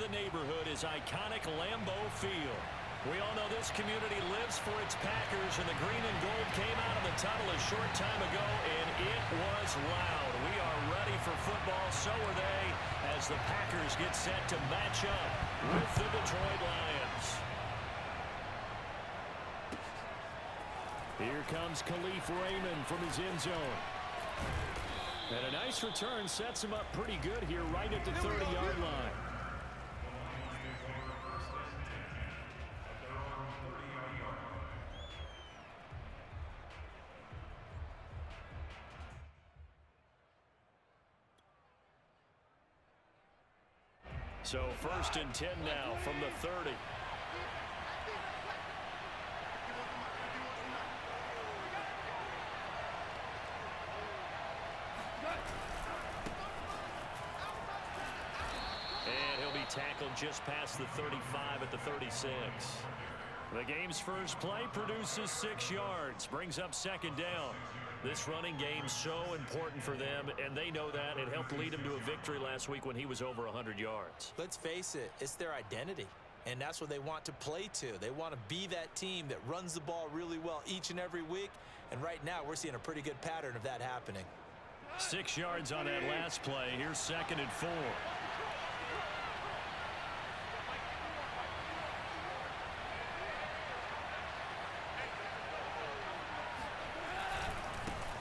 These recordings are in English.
the neighborhood is iconic Lambeau Field. We all know this community lives for its Packers, and the green and gold came out of the tunnel a short time ago, and it was loud. We are ready for football, so are they, as the Packers get set to match up with the Detroit Lions. Here comes Khalif Raymond from his end zone. And a nice return sets him up pretty good here right at the 30-yard line. So 1st and 10 now from the 30. And he'll be tackled just past the 35 at the 36. The game's first play produces 6 yards, brings up 2nd down. This running game's so important for them, and they know that. It helped lead them to a victory last week when he was over 100 yards. Let's face it, it's their identity, and that's what they want to play to. They want to be that team that runs the ball really well each and every week, and right now we're seeing a pretty good pattern of that happening. 6 yards on that last play. Here's 2nd and 4.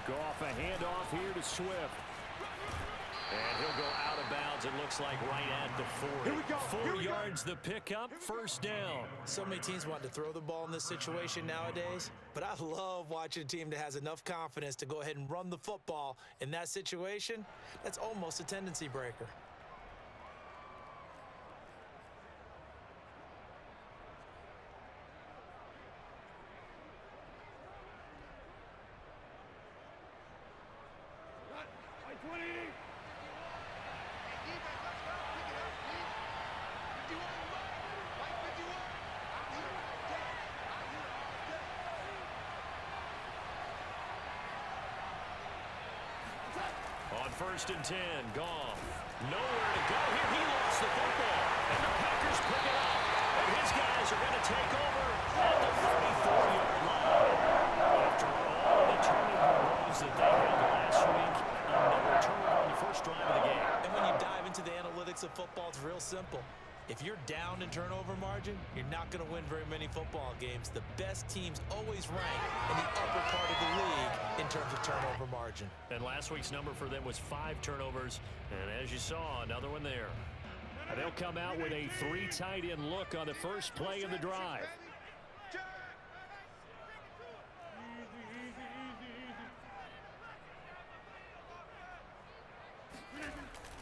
Go off a handoff here to Swift. And he'll go out of bounds, it looks like, right at the 40. Here we go. 4 yards the pickup, 1st down. So many teams want to throw the ball in this situation nowadays, but I love watching a team that has enough confidence to go ahead and run the football in that situation. That's almost a tendency breaker. On 1st and 10, Goff. Nowhere to go here. He lost the football. And the Packers pick it up. And his guys are going to take over at the 34-yard line. After all the turnover blows that they had last week, another turnover on the first drive of the game. And when you dive into the analytics of football, it's real simple. If you're down in turnover margin, you're not going to win very many football games. The best teams always rank in the upper part of the league in terms of turnover margin. And last week's number for them was 5 turnovers. And as you saw, another one there. And they'll come out with a 3 tight end look on the first play of the drive.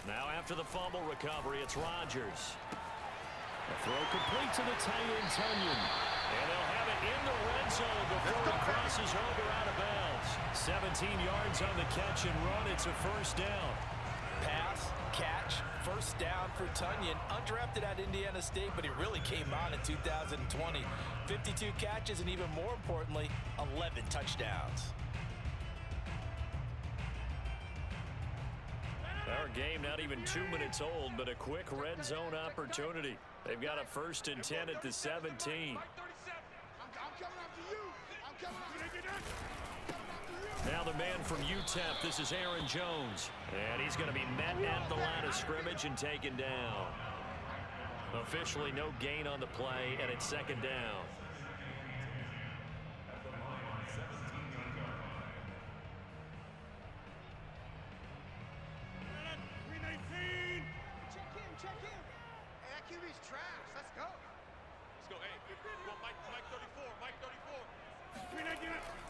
Now after the fumble recovery, it's Rodgers. A throw complete to the tight end, Tonyan. And they'll have it in the red zone before it crosses over out of bounds. 17 yards on the catch and run. It's a 1st down. Pass, catch, 1st down for Tonyan. Undrafted at Indiana State, but he really came on in 2020. 52 catches, and even more importantly, 11 touchdowns. Our game not even 2 minutes old, but a quick red zone opportunity. They've got a 1st and 10 at the 17. Now the man from UTEP, this is Aaron Jones. And he's going to be met at the line of scrimmage and taken down. Officially no gain on the play, and it's 2nd down.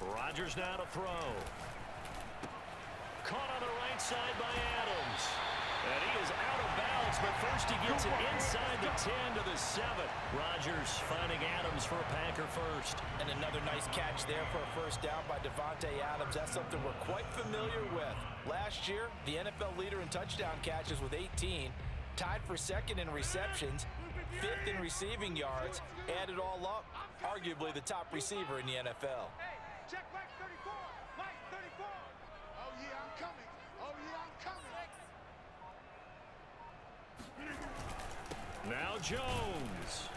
Rodgers now to throw. Caught on the right side by Adams. And he is out of bounds, but first he gets it inside the 10 to the 7. Rodgers finding Adams for a Packer first. And another nice catch there for a 1st down by Devontae Adams. That's something we're quite familiar with. Last year, the NFL leader in touchdown catches with 18, tied for 2nd in receptions, 5th in receiving yards, add it all up, arguably the top receiver in the NFL. Check Mike 34. Mike 34. Oh, yeah, I'm coming. Oh, yeah, I'm coming. Now Jones.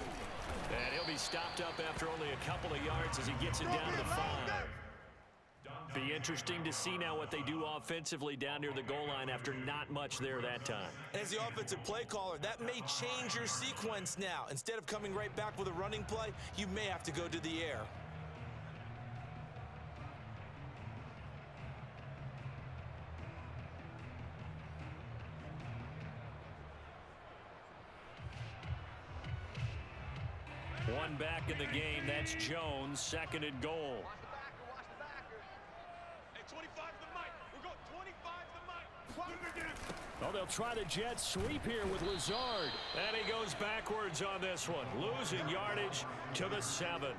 And he'll be stopped up after only a couple of yards as he gets it down to the 5. Be interesting to see now what they do offensively down near the goal line after not much there that time. As the offensive play caller, that may change your sequence now. Instead of coming right back with a running play, you may have to go to the air. One back in the game. That's Jones, second and goal. Watch the backer. Hey, 25 to the mic. We're going 25 to the mic. Well, they'll try the jet sweep here with Lazard. And he goes backwards on this one, losing yardage to the 7.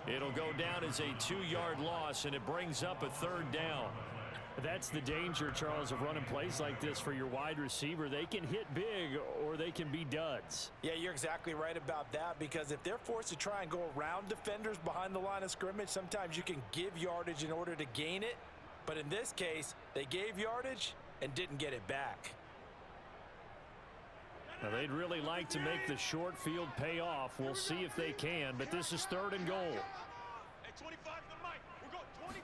It'll go down as a 2-yard loss, and it brings up a 3rd down. That's the danger, Charles, of running plays like this for your wide receiver. They can hit big or they can be duds. Yeah, you're exactly right about that, because if they're forced to try and go around defenders behind the line of scrimmage, sometimes you can give yardage in order to gain it. But in this case, they gave yardage and didn't get it back. Now, they'd really like to make the short field pay off. We'll see if they can, but this is 3rd and goal. Hey, 25 to the mic. We're going 20.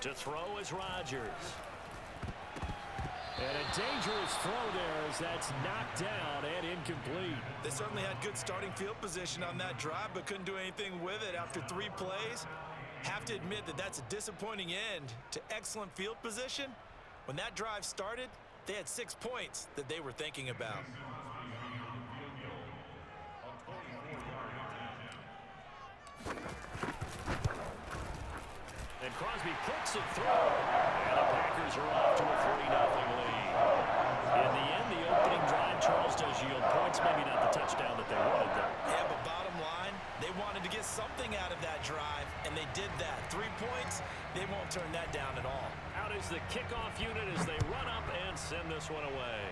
To throw is Rodgers. And a dangerous throw there as that's knocked down and incomplete. They certainly had good starting field position on that drive, but couldn't do anything with it after 3 plays. Have to admit that that's a disappointing end to excellent field position. When that drive started, they had 6 points that they were thinking about. And Crosby puts it through. And the Packers are off to a 3-0 lead. In the end, the opening drive, Charles, does yield points. Maybe not the touchdown that they wanted there. Yeah, but bottom line, they wanted to get something out of that drive, and they did that. 3 points, they won't turn that down at all. Out is the kickoff unit as they run up and send this one away.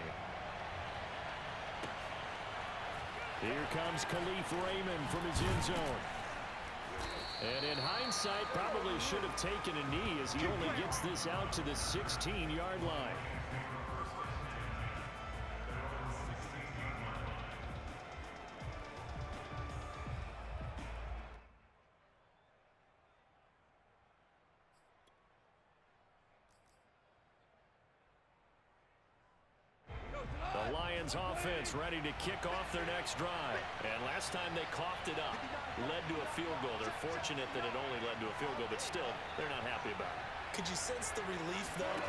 Here comes Khalif Raymond from his end zone. And in hindsight, probably should have taken a knee as he only gets this out to the 16-yard line. The Lions offense ready to kick off their next drive. And last time they coughed it up, led to a field goal. They're fortunate that it only led to a field goal, but still, they're not happy about it. Could you sense the relief, though,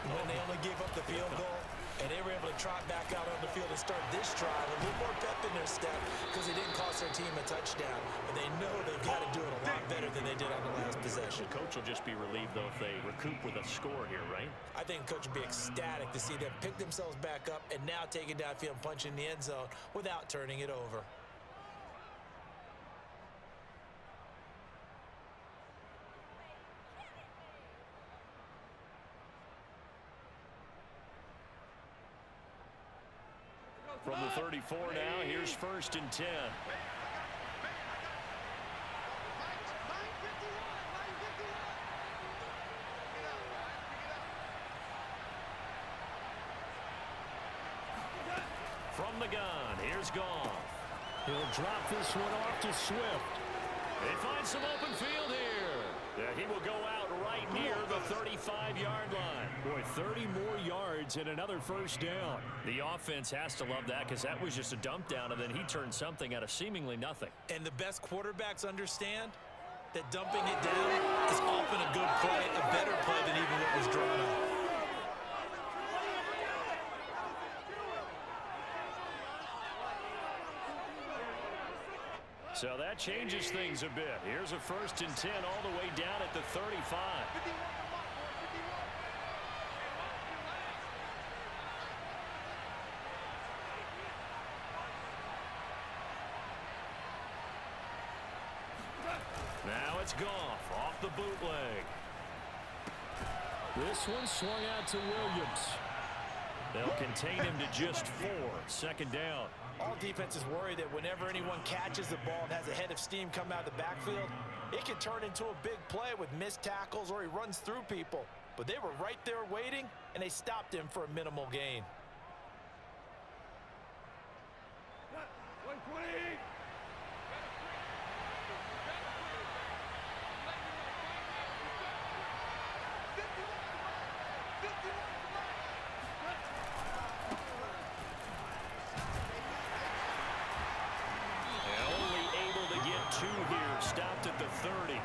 when they only gave up the field goal? And they were able to trot back out on the field and start this drive a little more pep in their step because they didn't cost their team a touchdown. But they know they've got to do it a lot better than they did on the last possession. The coach will just be relieved, though, if they recoup with a score here, right? I think the coach would be ecstatic to see them pick themselves back up and now take it downfield and punch in the end zone without turning it over. From the 34 now, here's 1st and 10. From the gun, here's Goff. He'll drop this one off to Swift. They find some open field here. Yeah, he will go out right near the 35-yard line. Boy, 30 more yards and another 1st down. The offense has to love that because that was just a dump down, and then he turned something out of seemingly nothing. And the best quarterbacks understand that dumping it down is often a good play, a better play than even what was drawn up. So that changes things a bit. Here's a 1st and 10 all the way down at the 35. Now it's Goff off the bootleg. This one swung out to Williams. They'll contain him to just 4. 2nd down. All defenses worry that whenever anyone catches the ball and has a head of steam come out of the backfield, it can turn into a big play with missed tackles or he runs through people. But they were right there waiting, and they stopped him for a minimal gain. stopped at the 30.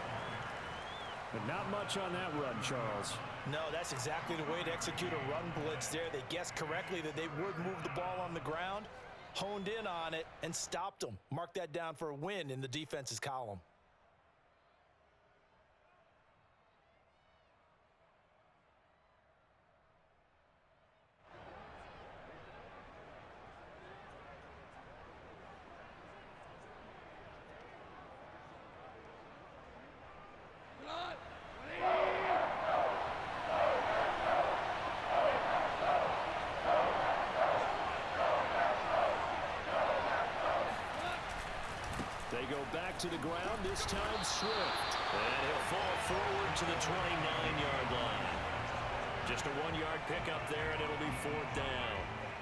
But not much on that run, Charles. No, that's exactly the way to execute a run blitz there. They guessed correctly that they would move the ball on the ground, honed in on it, and stopped them. Mark that down for a win in the defense's column. They go back to the ground, this time Swift. And he'll fall forward to the 29-yard line. Just a 1-yard pickup there, and it'll be 4th down.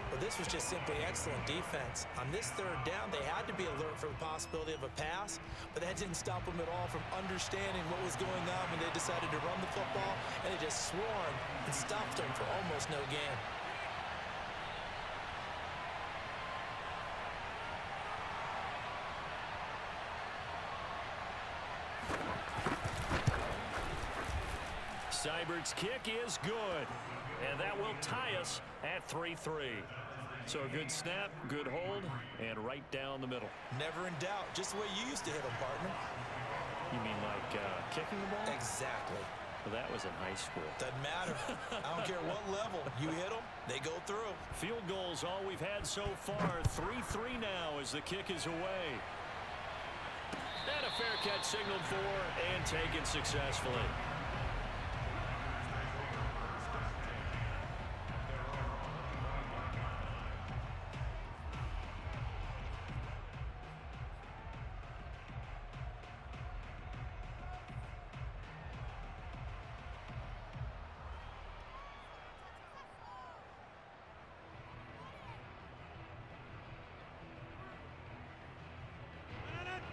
Well, this was just simply excellent defense. On this 3rd down, they had to be alert for the possibility of a pass, but that didn't stop them at all from understanding what was going on when they decided to run the football, and they just swarmed and stopped them for almost no gain. Seibert's kick is good, and that will tie us at 3-3. So a good snap, good hold, and right down the middle. Never in doubt, just the way you used to hit them, partner. You mean like kicking the ball? Exactly. Well, that was in high school. Doesn't matter. I don't care what level. You hit them, they go through. Field goals all we've had so far. 3-3 now as the kick is away. And a fair catch signaled for and taken successfully.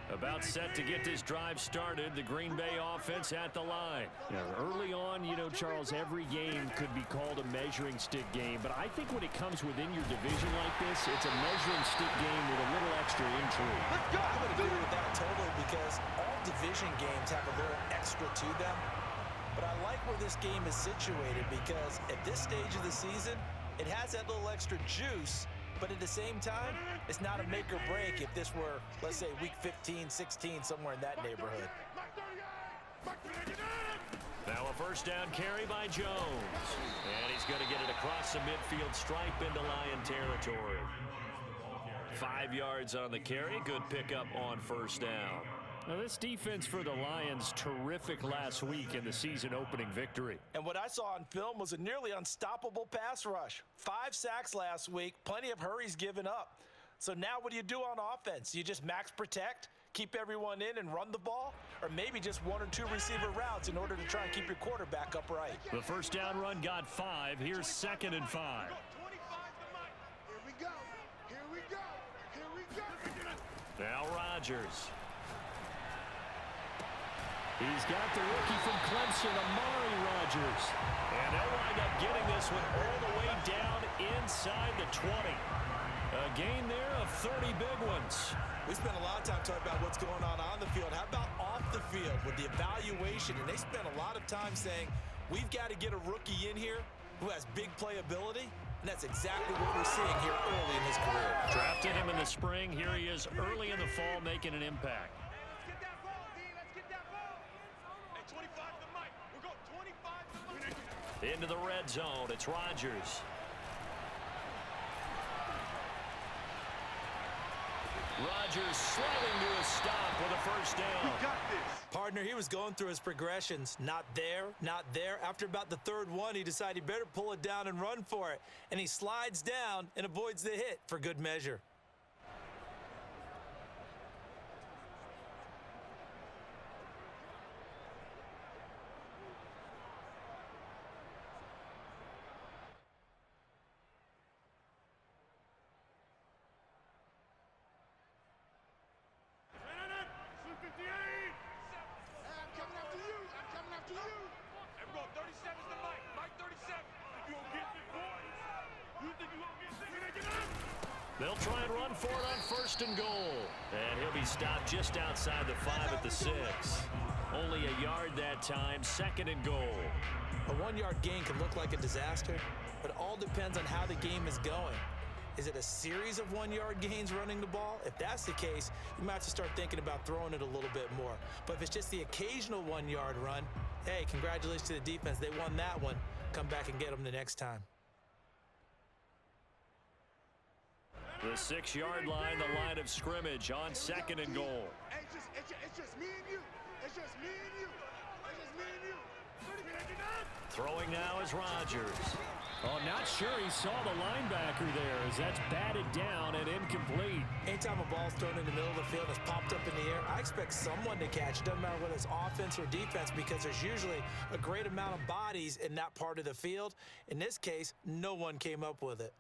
About set to get this drive started. The Green Bay offense at the line. Yeah, early on, you know, Charles, every game could be called a measuring stick game. But I think when it comes within your division like this, it's a measuring stick game with a little extra intrigue. I would agree with that totally because all division games have a little extra to them. But I like where this game is situated because at this stage of the season, it has that little extra juice. But at the same time, it's not a make or break if this were, let's say, week 15, 16, somewhere in that neighborhood. Now a first down carry by Jones. And he's going to get it across the midfield stripe into Lion territory. 5 yards on the carry. Good pickup on first down. Now, this defense for the Lions, terrific last week in the season-opening victory. And what I saw on film was a nearly unstoppable pass rush. 5 sacks last week, plenty of hurries given up. So now what do you do on offense? You just max protect, keep everyone in and run the ball? Or maybe just 1 or 2 receiver routes in order to try and keep your quarterback upright? The first down run got 5. Here's 2nd and 5. Here we go. Here we go. Here we go. Now Rodgers. He's got the rookie from Clemson, Amari Rodgers. And they'll wind up getting this one all the way down inside the 20. A gain there of 30 big ones. We spent a lot of time talking about what's going on the field. How about off the field with the evaluation? And they spent a lot of time saying, we've got to get a rookie in here who has big playability. And that's exactly what we're seeing here early in his career. Drafted him in the spring. Here he is early in the fall making an impact. Let's get that ball, D. Let's get that ball. Hey, 25 to the mic. We're going 25 to the mic. Into the red zone. It's Rodgers. Rodgers sliding to a stop with a first down. We got this. Partner, he was going through his progressions. Not there, not there. After about the 3rd one, he decided he better pull it down and run for it. And he slides down and avoids the hit for good measure. They'll try and run for it on 1st and goal. And he'll be stop just outside the 5 at the 6. Only a yard that time, 2nd and goal. A 1-yard gain can look like a disaster, but it all depends on how the game is going. Is it a series of 1-yard gains running the ball? If that's the case, you might have to start thinking about throwing it a little bit more. But if it's just the occasional 1-yard run, hey, congratulations to the defense. They won that one. Come back and get them the next time. The 6-yard line, the line of scrimmage on 2nd and goal. Hey, it's just me and you. It's just me and you. It's just me and you. Throwing now is Rodgers. Oh, not sure he saw the linebacker there as that's batted down and incomplete. Anytime a ball's thrown in the middle of the field and it's popped up in the air, I expect someone to catch. Doesn't matter whether it's offense or defense, because there's usually a great amount of bodies in that part of the field. In this case, no one came up with it.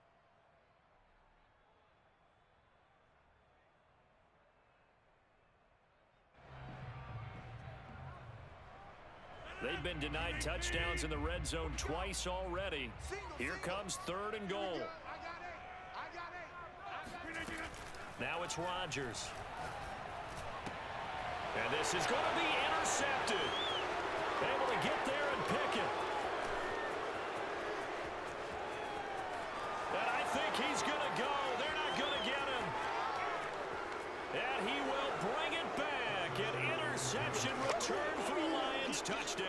They've been denied touchdowns in the red zone twice already. Here comes 3rd and goal. Now it's Rodgers. And this is going to be intercepted. Able to get there and pick it. And I think he's going to go. They're not going to get him. And he will bring it back. An interception return for a Lions touchdown.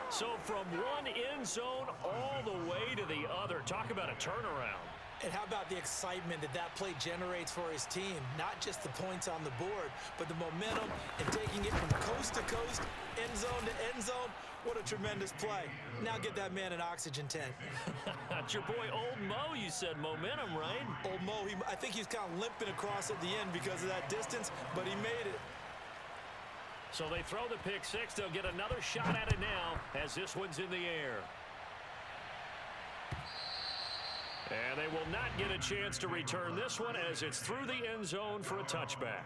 So from one end zone all the way to the other. Talk about a turnaround. And how about the excitement that that play generates for his team? Not just the points on the board, but the momentum and taking it from coast to coast, end zone to end zone. What a tremendous play. Now get that man an oxygen tent. It's your boy Old Mo, you said. Momentum, right? Old Mo, I think he's kind of limping across at the end because of that distance, but he made it. So they throw the pick 6. They'll get another shot at it now as this one's in the air. And they will not get a chance to return this one as it's through the end zone for a touchback.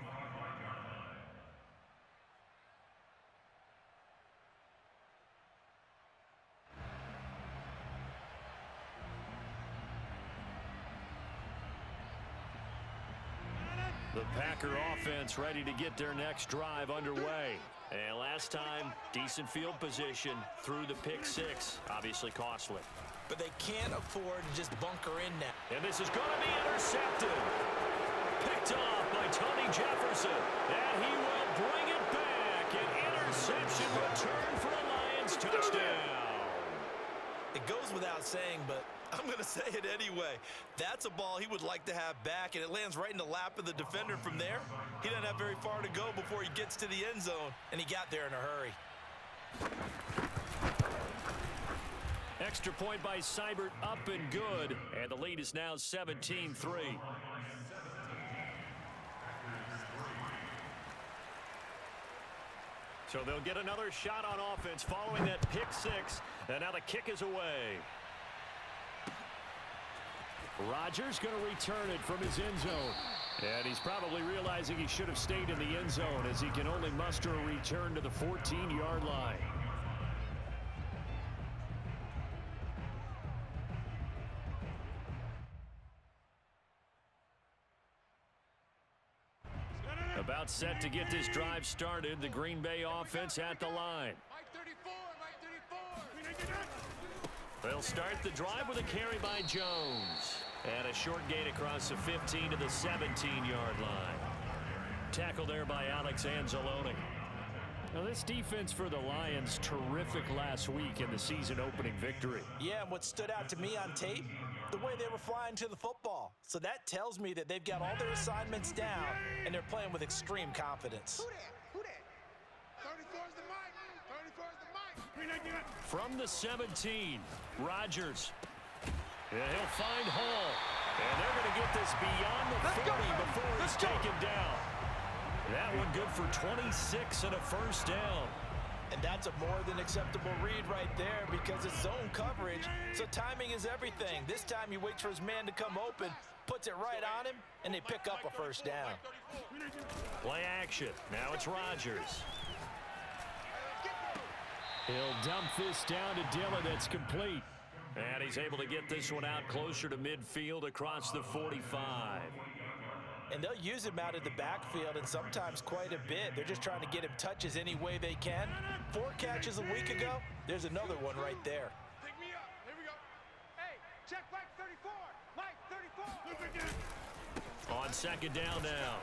The Packer offense ready to get their next drive underway. And last time, decent field position through the pick 6. Obviously costly. But they can't afford to just bunker in now. And this is going to be intercepted. Picked off by Tony Jefferson. And he will bring it back. An interception return for a Lions touchdown. It goes without saying, but I'm going to say it anyway. That's a ball he would like to have back, and it lands right in the lap of the defender from there. He doesn't have very far to go before he gets to the end zone, and he got there in a hurry. Extra point by Seibert, up and good. And the lead is now 17-3. So they'll get another shot on offense following that pick 6. And now the kick is away. Rodgers going to return it from his end zone. And he's probably realizing he should have stayed in the end zone as he can only muster a return to the 14-yard line. About set to get this drive started. The Green Bay offense at the line. They'll start the drive with a carry by Jones. And a short gain across the 15 to the 17-yard line. Tackle there by Alex Anzalone. Now this defense for the Lions, terrific last week in the season opening victory. Yeah, and what stood out to me on tape, the way they were flying to the football. So that tells me that they've got all their assignments down, and they're playing with extreme confidence. Who that? 34's the mic. 34's the mic. From the 17, Rodgers. Yeah, he'll find Hall. And they're going to get this beyond the 40 before he's taken down. That one good for 26 and a first down. And that's a more than acceptable read right there because it's zone coverage, so timing is everything. This time he waits for his man to come open, puts it right on him, and they pick up a first down. Play action. Now it's Rodgers. He'll dump this down to Dillon. That's complete. And he's able to get this one out closer to midfield across the 45. And they'll use him out of the backfield, and sometimes quite a bit. They're just trying to get him touches any way they can. 4 catches a week ago. There's another one right there. Pick me up. Here we go. Hey, check Mike 34. Mike 34. Look again. On second down now,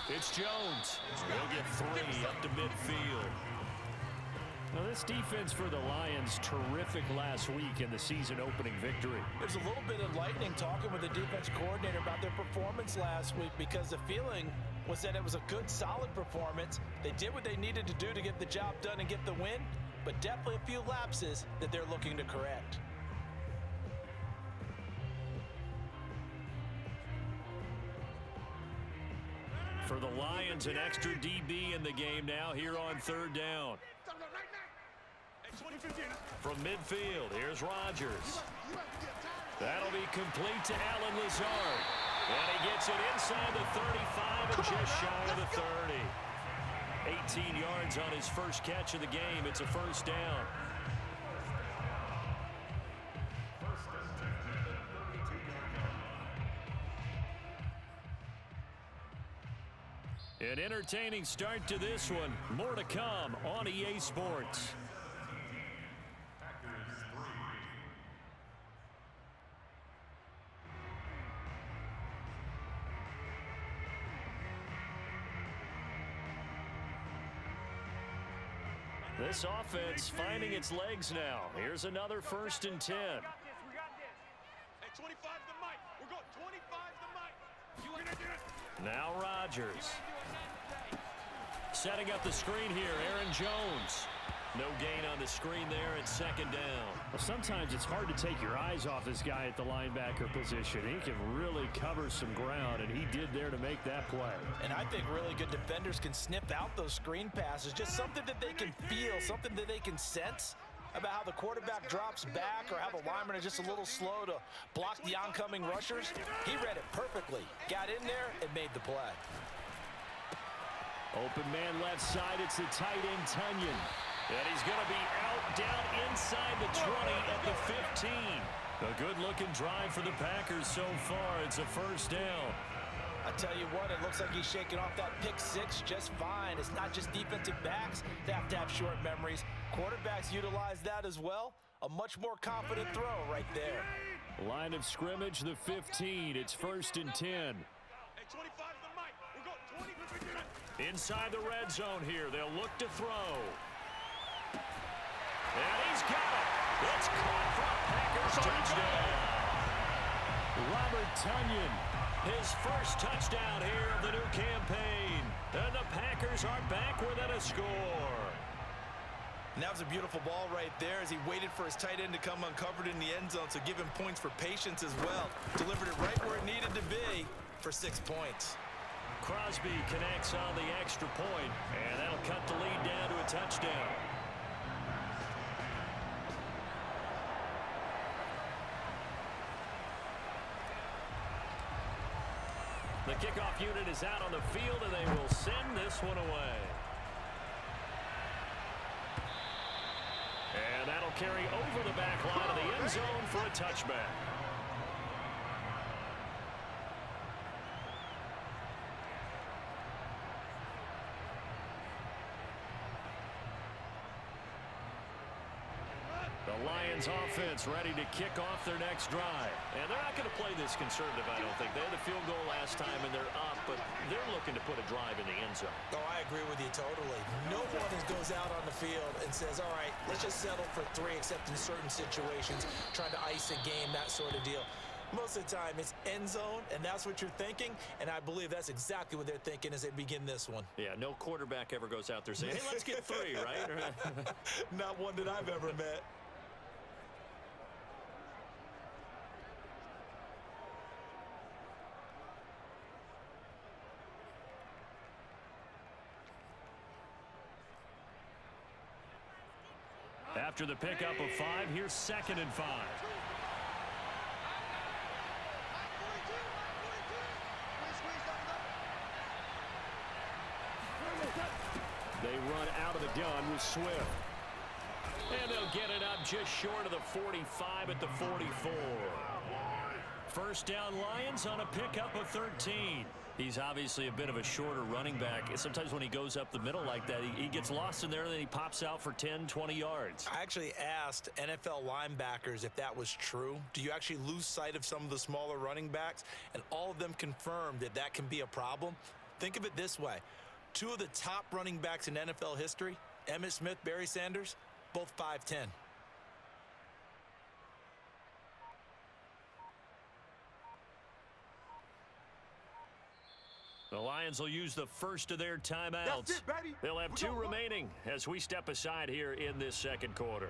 it's Jones. He'll get 3 up to midfield. Now, this defense for the Lions, terrific last week in the season-opening victory. There's a little bit of lightning talking with the defense coordinator about their performance last week because the feeling was that it was a good, solid performance. They did what they needed to do to get the job done and get the win, but definitely a few lapses that they're looking to correct. For the Lions, an extra DB in the game now here on third down. From midfield, here's Rodgers. That'll be complete to Allen Lazard. And he gets it inside the 35 and just shy of the 30. 18 yards on his first catch of the game. It's a first down. An entertaining start to this one. More to come on EA Sports. This offense finding its legs now. Here's another 1st and 10. We got this. Hey, 25 the mic. We're going 25 the mic. You want to do it? Now Rodgers. Setting up the screen here, Aaron Jones. No gain on the screen there at second down. Well, sometimes it's hard to take your eyes off this guy at the linebacker position. He can really cover some ground, and he did there to make that play. And I think really good defenders can sniff out those screen passes, just something that they can feel, something that they can sense about how the quarterback drops back or how the linemen are just a little slow to block the oncoming rushers. He read it perfectly, got in there, and made the play. Open man left side, it's the tight end Tunyon. And he's going to be out down inside the 20 at the 15. A good-looking drive for the Packers so far. It's a first down. I tell you what, it looks like he's shaking off that pick 6 just fine. It's not just defensive backs that have to have short memories. Quarterbacks utilize that as well. A much more confident throw right there. Line of scrimmage, the 15. It's 1st and 10. Hey, 25 the mic. We're going 20. Inside the red zone here. They'll look to throw. And he's got it. It's caught for a Packers touchdown. Robert Tunyon. His first touchdown here of the new campaign. And the Packers are back within a score. And that was a beautiful ball right there as he waited for his tight end to come uncovered in the end zone, so give him points for patience as well. Delivered it right where it needed to be for 6 points. Crosby connects on the extra point, and that'll cut the lead down to a touchdown. The kickoff unit is out on the field, and they will send this one away. And that'll carry over the back line of the end zone for a touchback. The Lions offense ready to kick off their next drive. And they're not going to play this conservative, I don't think. They had the field goal last time, and they're up, but they're looking to put a drive in the end zone. Oh, I agree with you totally. No one goes out on the field and says, all right, let's just settle for 3, except in certain situations, trying to ice a game, that sort of deal. Most of the time, it's end zone, and that's what you're thinking, and I believe that's exactly what they're thinking as they begin this one. Yeah, no quarterback ever goes out there saying, hey, let's get 3, right? Not one that I've ever met. After the pickup of 5, here's 2nd and 5. They run out of the gun with Swift. And they'll get it up just short of the 45 at the 44. First down Lions on a pickup of 13. He's obviously a bit of a shorter running back. Sometimes when he goes up the middle like that, he gets lost in there, and then he pops out for 10, 20 yards. I actually asked NFL linebackers if that was true. Do you actually lose sight of some of the smaller running backs? And all of them confirmed that that can be a problem. Think of it this way. Two of the top running backs in NFL history, Emmitt Smith, Barry Sanders, both 5'10". The Lions will use the first of their timeouts. That's it, baby. They'll have We two go, remaining as we step aside here in this second quarter.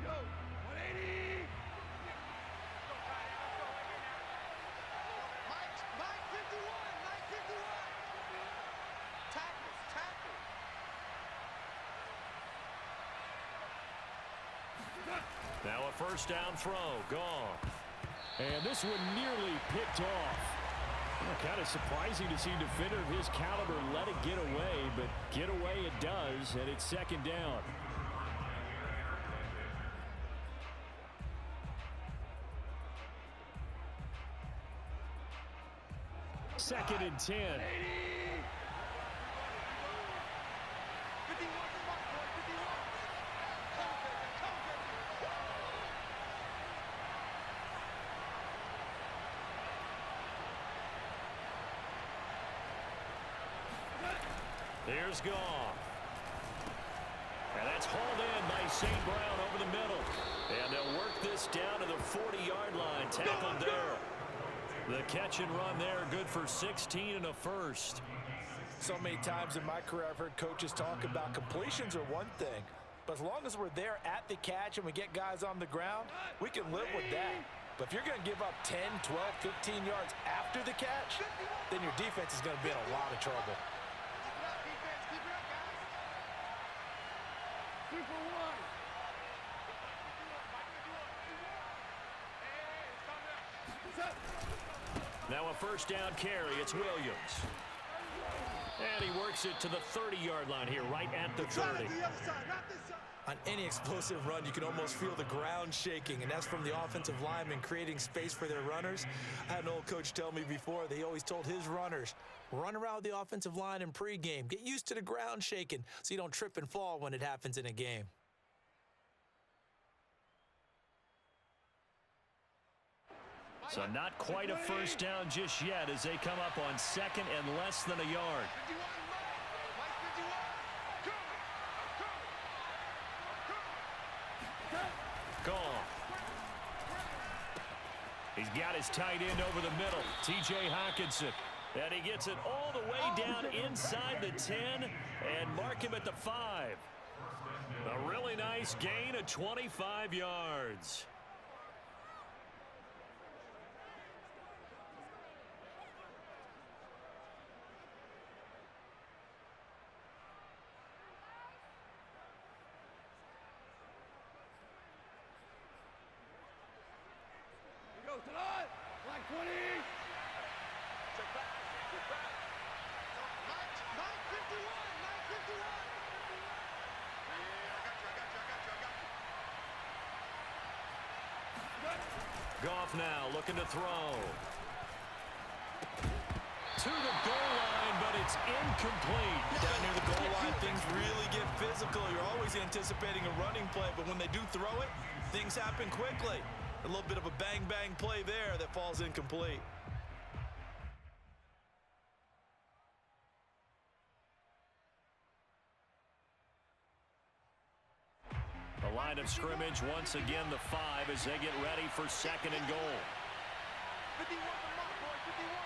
Go. 180. Mike 51. Mike 51. Tackles. Tackle. Now a first down throw. Gone. And this one nearly picked off. Kind of surprising to see a defender of his caliber let it get away, but get away it does, and it's second down. Second and 10. 51 for Mike, boy. 51. Come, baby. Come, baby. Here's Goff. And that's hauled in by St. Brown over the middle. And they'll work this down to the 40-yard line. Tackled there. The catch and run there, good for 16 and a first. So many times in my career I've heard coaches talk about completions are one thing, but as long as we're there at the catch and we get guys on the ground, we can live with that. But if you're going to give up 10, 12, 15 yards after the catch, then your defense is going to be in a lot of trouble. Keep it up, defense. Keep it up, guys. 2 for 1. Now a first down carry. It's Williams. And he works it to the 30-yard line here, right at the 30. The other side, not this side. On any explosive run, you can almost feel the ground shaking, and that's from the offensive linemen creating space for their runners. I had an old coach tell me before, they always told his runners, run around the offensive line in pregame. Get used to the ground shaking so you don't trip and fall when it happens in a game. So not quite a first down just yet as they come up on second and less than a yard. 51, Mike 51. Gone. He's got his tight end over the middle, T.J. Hockenson. And he gets it all the way down inside the 10 and mark him at the 5. A really nice gain of 25 yards. Go, Talon. Like 20. Check back. Check back. Mike 51. Mike 51. Yeah, I got you. Goff now looking to throw. To the goal line, but it's incomplete. Down near the goal line, things really get physical. You're always anticipating a running play, but when they do throw it, things happen quickly. A little bit of a bang-bang play there that falls incomplete. The line of scrimmage once again the 5 as they get ready for second and goal. 51 for Mike, boy. 51.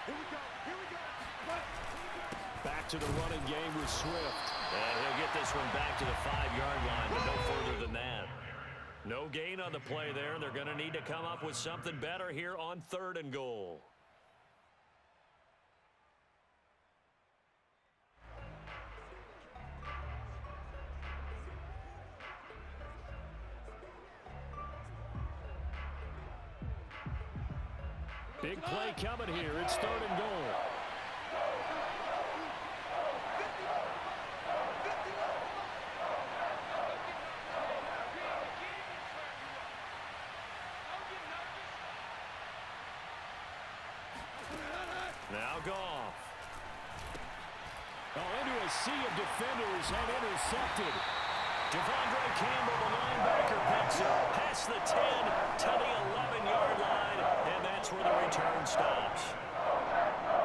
Here we go. Here we go. Back to the running game with Swift. And he'll get this one back to the 5-yard line, but no further than that. No gain on the play there. They're going to need to come up with something better here on third and goal. Big play coming here. It's 3rd and goal. Now Goff. Into a sea of defenders and intercepted. Devondre Campbell, the linebacker, picks up past the 10 to the 11-yard line, and that's where the return stops.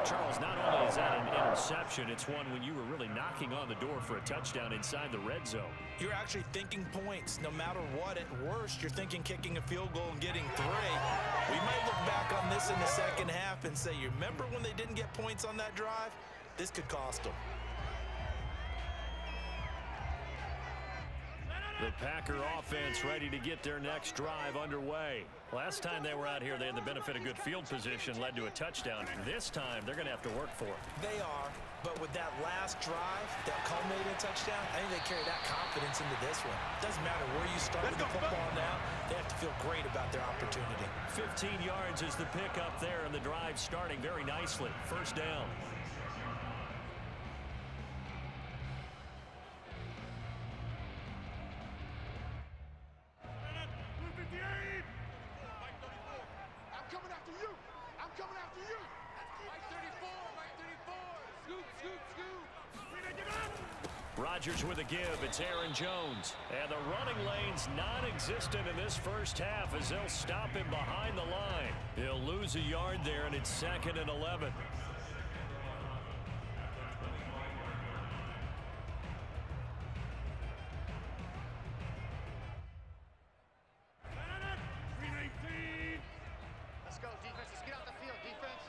Charles, not only is that an interception, it's one when you were really knocking on the door for a touchdown inside the red zone. You're actually thinking points. No matter what, at worst, you're thinking kicking a field goal and getting 3. We might look back on this in the second half and say, you remember when they didn't get points on that drive? This could cost them. The Packer offense ready to get their next drive underway. Last time they were out here, they had the benefit of good field position, led to a touchdown. This time, they're going to have to work for it. They are, but with that last drive that culminated in a touchdown, I think they carry that confidence into this one. Doesn't matter where you start with the football now, they have to feel great about their opportunity. 15 yards is the pickup there, and the drive starting very nicely. 1st down. Rodgers with a give. It's Aaron Jones. And the running lane's non-existent in this first half as they'll stop him behind the line. He'll lose a yard there, and it's 2nd and 11. Let's go, defense. Let's get out the field, defense.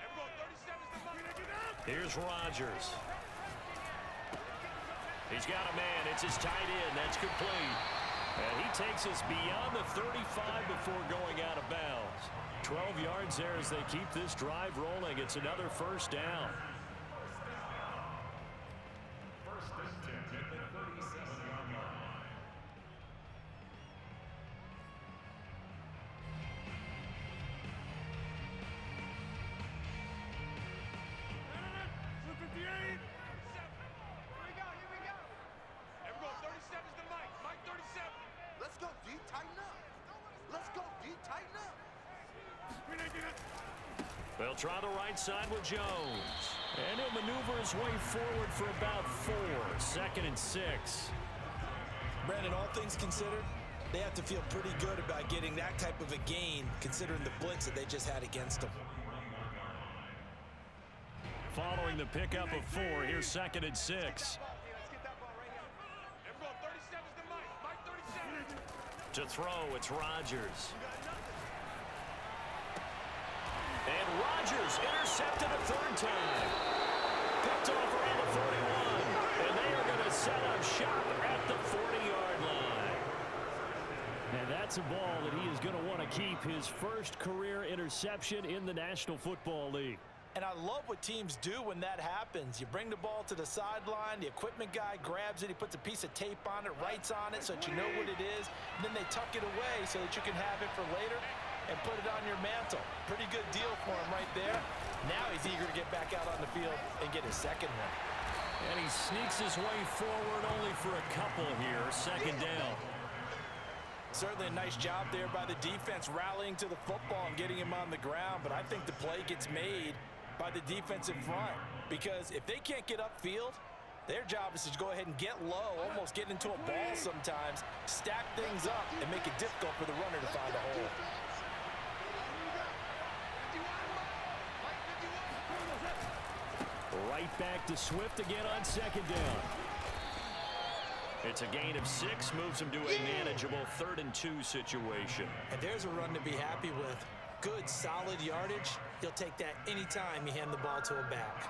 Everyone, 37's the mark. Here's Rodgers. He's got a man. It's his tight end. That's complete. And he takes us beyond the 35 before going out of bounds. 12 yards there as they keep this drive rolling. It's another 1st down. They'll try the right side with Jones. And he'll maneuver his way forward for about 4. 2nd and 6. Brandon, all things considered, they have to feel pretty good about getting that type of a gain considering the blitz that they just had against them. Following the pickup of 4, here's 2nd and 6. To throw, it's Rodgers. And Rodgers intercepted a 3rd time. Picked off around the 41. And they are going to set up shop at the 40-yard line. And that's a ball that he is going to want to keep, his first career interception in the National Football League. And I love what teams do when that happens. You bring the ball to the sideline, the equipment guy grabs it, he puts a piece of tape on it, writes on it so that you know what it is, and then they tuck it away so that you can have it for later and put it on your mantle. Pretty good deal for him right there. Now he's eager to get back out on the field and get his 2nd one. And he sneaks his way forward only for a couple here. 2nd down. Certainly a nice job there by the defense rallying to the football and getting him on the ground, but I think the play gets made by the defensive front because if they can't get upfield, their job is to go ahead and get low, almost get into a ball sometimes, stack things up, and make it difficult for the runner to find a hole. Right back to Swift again on 2nd down. It's a gain of 6, moves him to a manageable 3rd and 2 situation. And there's a run to be happy with. Good, solid yardage. You'll take that anytime you hand the ball to a back.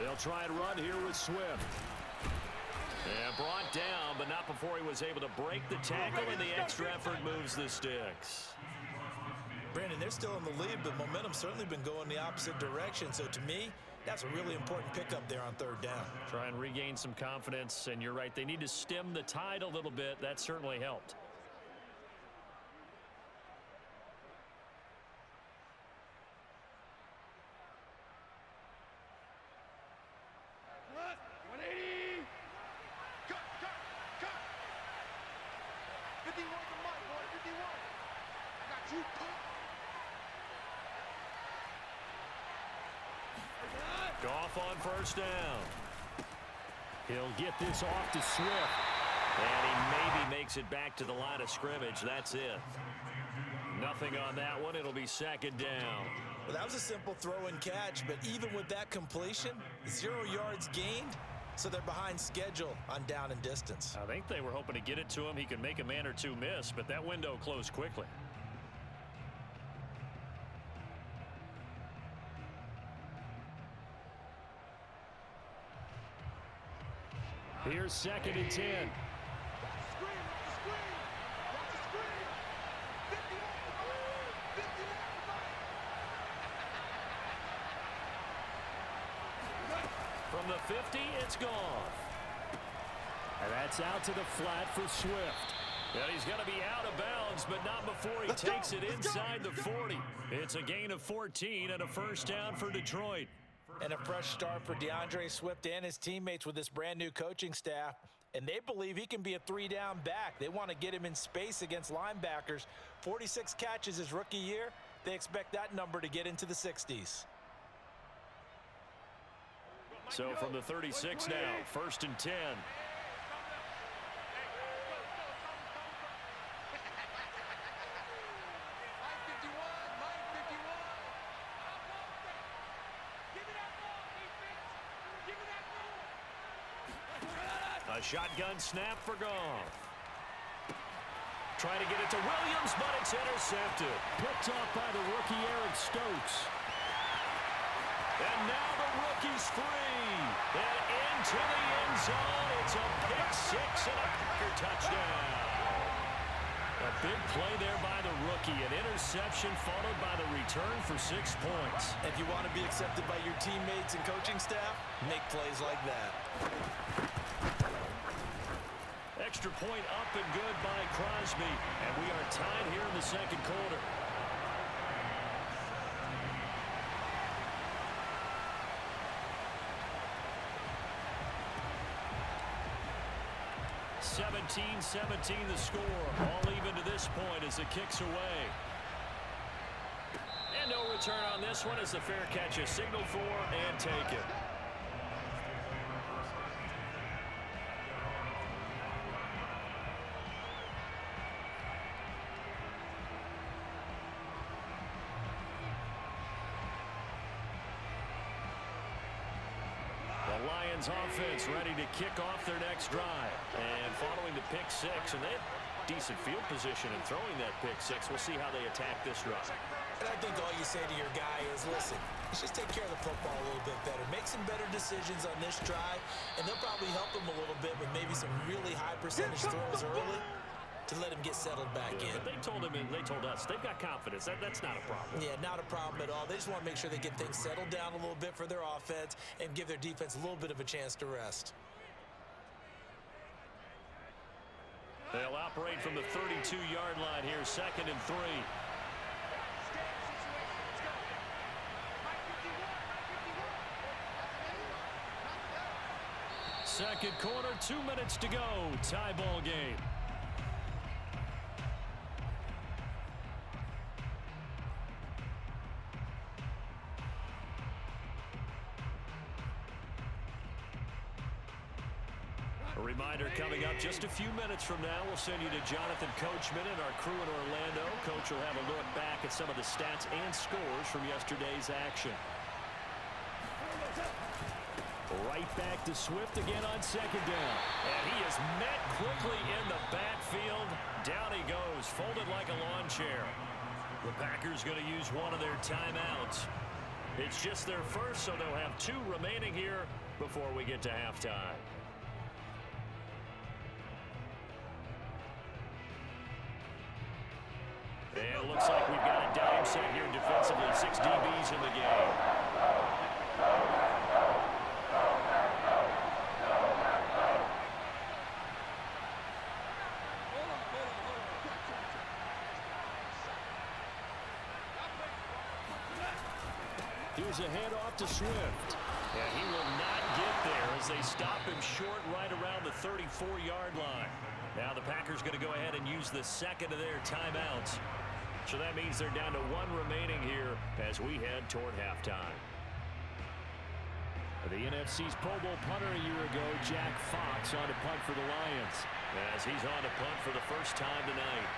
They'll try and run here with Swift. And brought down, but not before he was able to break the tackle, and the extra effort moves the sticks. Brandon, they're still in the lead, but momentum's certainly been going the opposite direction. So to me, that's a really important pickup there on third down. Try and regain some confidence, and you're right, they need to stem the tide a little bit. That certainly helped. Goff on first down. He'll get this off to Swift. And he maybe makes it back to the line of scrimmage. That's it. Nothing on that one. It'll be second down. Well, that was a simple throw and catch, but even with that completion, 0 yards gained, so they're behind schedule on down and distance. I think they were hoping to get it to him. He could make a man or two miss, but that window closed quickly. Here's second and 10. From the 50, it's Goff. And that's out to the flat for Swift. And he's going to be out of bounds, but not before he takes it inside the 40. It's a gain of 14 and a first down for Detroit. And a fresh start for DeAndre Swift and his teammates with this brand new coaching staff. And they believe he can be a 3-down back. They want to get him in space against linebackers. 46 catches his rookie year. They expect that number to get into the 60s. So from the 36 now, first and 10. A shotgun snap for Goff. Trying to get it to Williams, but it's intercepted. Picked off by the rookie Eric Stokes. And now the rookie's free. And into the end zone. It's a pick six and a Packer touchdown. A big play there by the rookie. An interception followed by the return for 6 points. If you want to be accepted by your teammates and coaching staff, make plays like that. Extra point up and good by Crosby. And we are tied here in the second quarter. (17-17) the score. All even to this point as the kick's away. And no return on this one as the fair catch is signaled for and taken. Lions offense ready to kick off their next drive. And following the pick six, and they have decent field position in throwing that pick six. We'll see how they attack this drive. And I think all you say to your guy is, listen, let's just take care of the football a little bit better. Make some better decisions on this drive, and they'll probably help him a little bit with maybe some really high percentage throws early to let him get settled back in. But they told him and they told us they've got confidence. That's not a problem. Yeah, not a problem at all. They just want to make sure they get things settled down a little bit for their offense and give their defense a little bit of a chance to rest. They'll operate from the 32-yard line here, second and 3. Second quarter, 2 minutes to go. Tie ball game. A reminder coming up just a few minutes from now, we'll send you to Jonathan Coachman and our crew in Orlando. Coach will have a look back at some of the stats and scores from yesterday's action. Right back to Swift again on second down. And he is met quickly in the backfield. Down he goes, folded like a lawn chair. The Packers going to use one of their timeouts. It's just their first, so they'll have 2 remaining here before we get to halftime. And it looks like we've got a dime set here defensively. 6 DBs in the game. Here's a handoff to Swift. And he will not get there as they stop him short right around the 34-yard line. Now the Packers going to go ahead and use the second of their timeouts. So that means they're down to 1 remaining here as we head toward halftime. The NFC's Pro Bowl punter a year ago, Jack Fox, on to punt for the Lions. As he's on to punt for the first time tonight.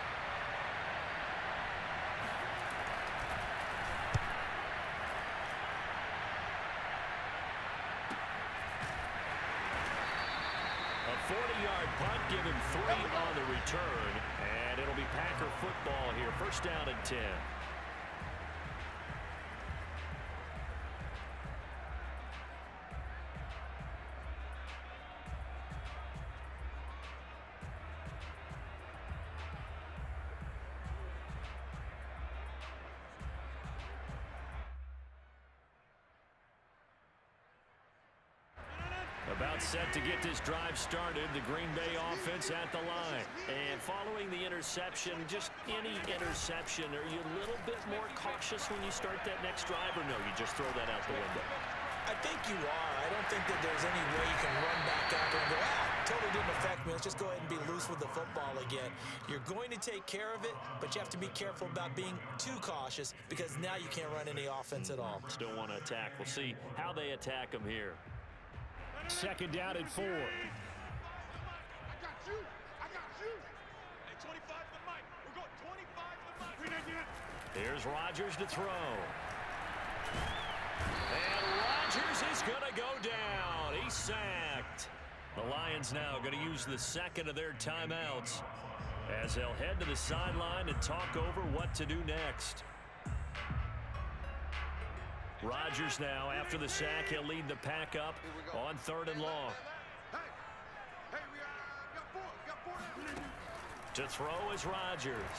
A 40-yard punt, give him 3 on the return, and it'll be Packer football here. First down and 10. About set to get this drive started, the Green Bay offense at the line. And following the interception, just any interception, are you a little bit more cautious when you start that next drive, or no, you just throw that out the window? I think you are. I don't think that there's any way you can run back out there and go, totally didn't affect me. Let's just go ahead and be loose with the football again. You're going to take care of it, but you have to be careful about being too cautious because now you can't run any offense at all. Still want to attack. We'll see how they attack them here. Second down and 4. I got you. I got you. Hey, 25 to Mike. We're going 25 to Mike. Read again. Here's Rodgers to throw. And Rodgers is going to go down. He's sacked. The Lions now going to use the second of their timeouts as they'll head to the sideline and talk over what to do next. Rodgers now, after the sack, he'll lead the pack up on 3rd and long. Hey, we got 4. To throw is Rodgers.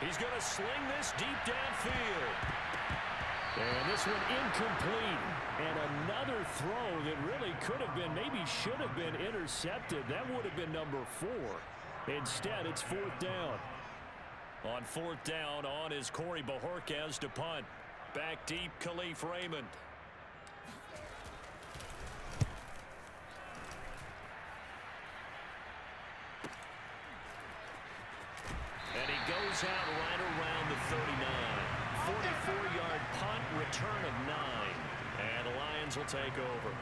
He's going to sling this deep downfield. And this one incomplete. And another throw that really could have been, maybe should have been intercepted. That would have been number 4. Instead, it's 4th down. On 4th down, on is Corey Bojorquez to punt. Back deep, Khalif Raymond. And he goes out right around the 39. 44-yard punt, return of 9. And the Lions will take over.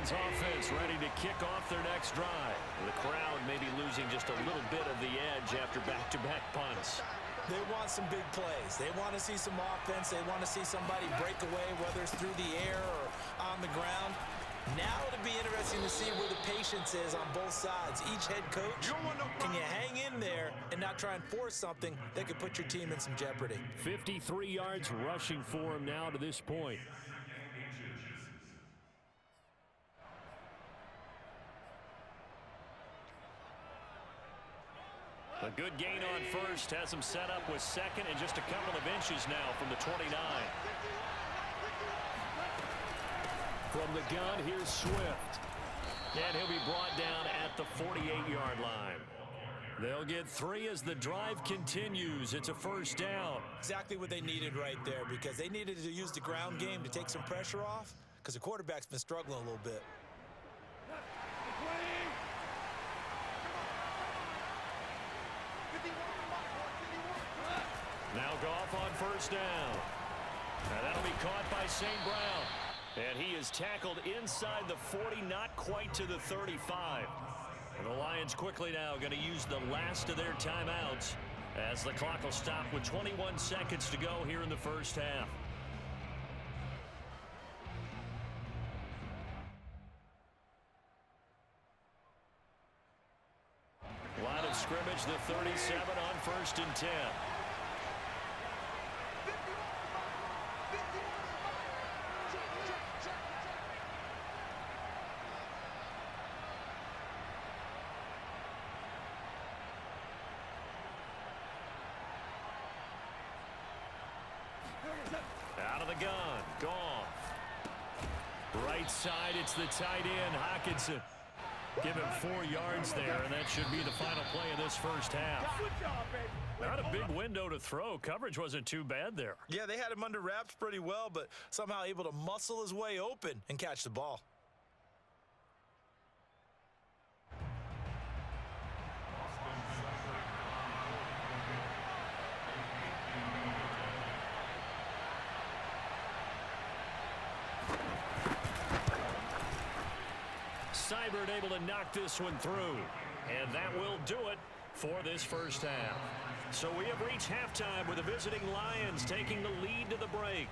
Offense ready to kick off their next drive. The crowd maybe losing just a little bit of the edge after back-to-back punts. They want some big plays. They want to see some offense. They want to see somebody break away, whether it's through the air or on the ground. Now it'll be interesting to see where the patience is on both sides. Each head coach, can you hang in there and not try and force something that could put your team in some jeopardy? 53 yards rushing for him now to this point. A good gain on first has him set up with second and just a couple of inches now from the 29. From the gun, here's Swift. And he'll be brought down at the 48-yard line. They'll get 3 as the drive continues. It's a first down. Exactly what they needed right there, because they needed to use the ground game to take some pressure off, because the quarterback's been struggling a little bit. Now Goff on first down. And that'll be caught by St. Brown. And he is tackled inside the 40, not quite to the 35. The Lions quickly now going to use the last of their timeouts as the clock will stop with 21 seconds to go here in the first half. Line of scrimmage, the 37 on 1st and 10. Out of the gun, Goff. Right side, it's the tight end, Hockenson. Give him 4 yards there, and that should be the final play of this first half. Not a big window to throw. Coverage wasn't too bad there. Yeah, they had him under wraps pretty well, but somehow able to muscle his way open and catch the ball. Seibert able to knock this one through. And that will do it for this first half. So we have reached halftime with the visiting Lions taking the lead to the break.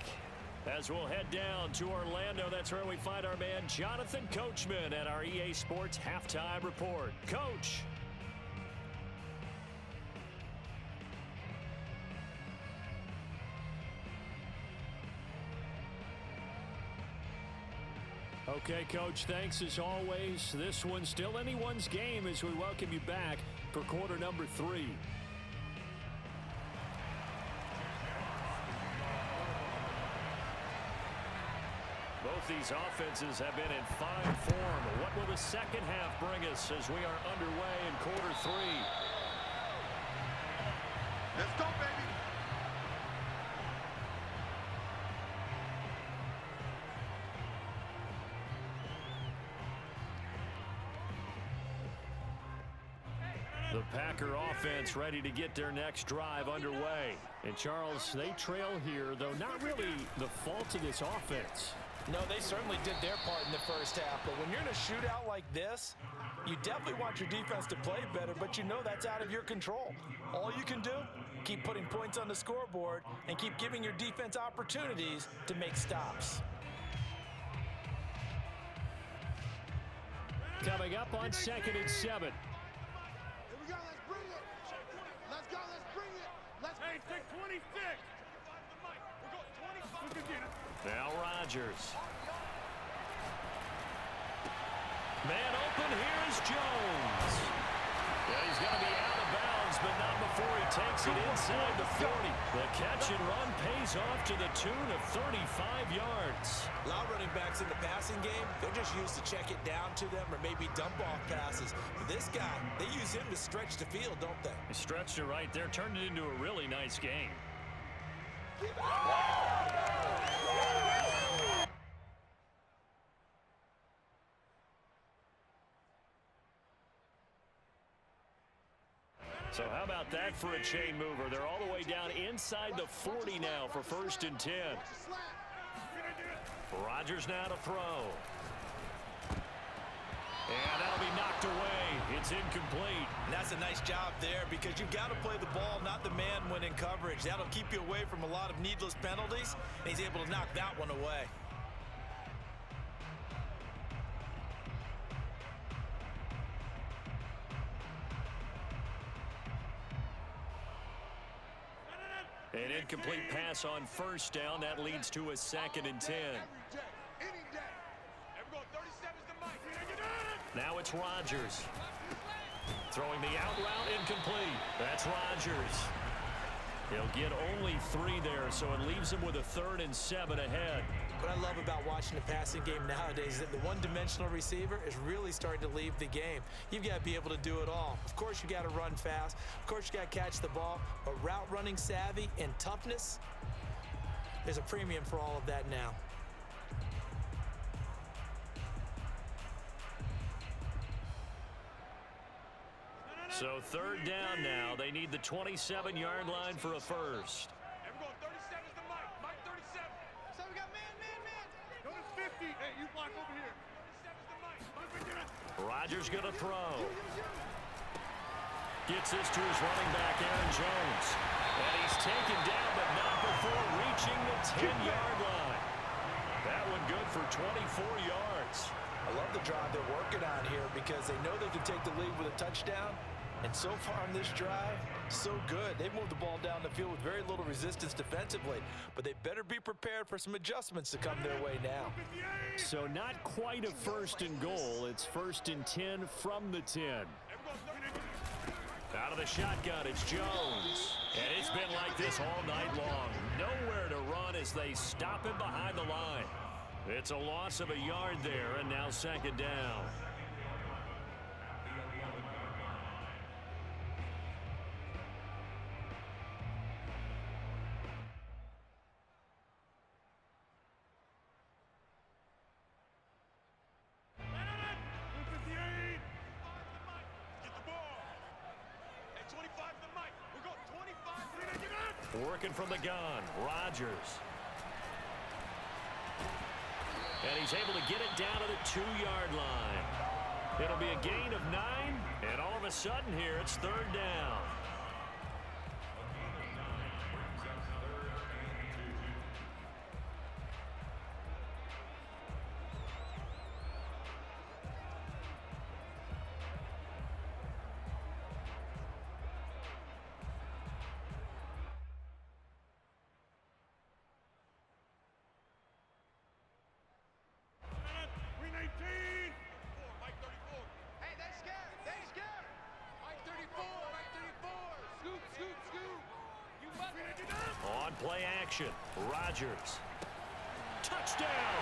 As we'll head down to Orlando, that's where we find our man Jonathan Coachman at our EA Sports Halftime Report. Coach. Okay, Coach, thanks as always. This one's still anyone's game as we welcome you back for quarter number 3. Both these offenses have been in fine form. What will the second half bring us as we are underway in quarter 3? Let's go, baby. The Packer offense ready to get their next drive underway. And Charles, they trail here, though not really the fault of this offense. No, they certainly did their part in the first half, but when you're in a shootout like this, you definitely want your defense to play better, but you know that's out of your control. All you can do, keep putting points on the scoreboard and keep giving your defense opportunities to make stops. Coming up on 2nd and 7. Here we go, let's bring it. Let's go, let's bring it. Let's hey, take 26. We're going 25. Now Rodgers. Man open, here is Jones. Yeah, he's going to be out of bounds, but not before he takes it inside the 40. The catch and run pays off to the tune of 35 yards. A lot of running backs in the passing game, they're just used to check it down to them or maybe dump off passes. But this guy, they use him to stretch the field, don't they? He stretched it right there, turned it into a really nice game. So how about that for a chain mover? They're all the way down inside the 40 now for 1st and 10. Rodgers now to throw. And that'll be knocked away. It's incomplete. And that's a nice job there because you've got to play the ball, not the man when in coverage. That'll keep you away from a lot of needless penalties, and he's able to knock that one away. An incomplete pass on 1st down. That leads to a 2nd and 10. Now it's Rodgers. Throwing the out route, incomplete. That's Rodgers. He'll get only 3 there, so it leaves him with a 3rd and 7 ahead. What I love about watching the passing game nowadays is that the one-dimensional receiver is really starting to leave the game. You've got to be able to do it all. Of course, you got to run fast. Of course, you got to catch the ball. But route running savvy and toughness, there's a premium for all of that now. So 3rd down now. They need the 27-yard line for a first. Everyone, 37 is the mic. Mike 37. So we got man. Go to 50. Hey, you block over here. 37 is the mic. Rodgers going to throw. Gets this to his running back, Aaron Jones. And he's taken down, but not before reaching the 10-yard line. That one good for 24 yards. I love the drive they're working on here because they know they can take the lead with a touchdown. And so far on this drive, so good. They've moved the ball down the field with very little resistance defensively. But they better be prepared for some adjustments to come their way now. So not quite a 1st and goal. It's 1st and 10 from the 10. Out of the shotgun, it's Jones. And it's been like this all night long. Nowhere to run as they stop him behind the line. It's a loss of a yard there, and now 2nd down. Working from the gun, Rodgers. And he's able to get it down to the 2-yard line. It'll be a gain of 9, and all of a sudden here, it's 3rd down. Play action. Rodgers. Touchdown.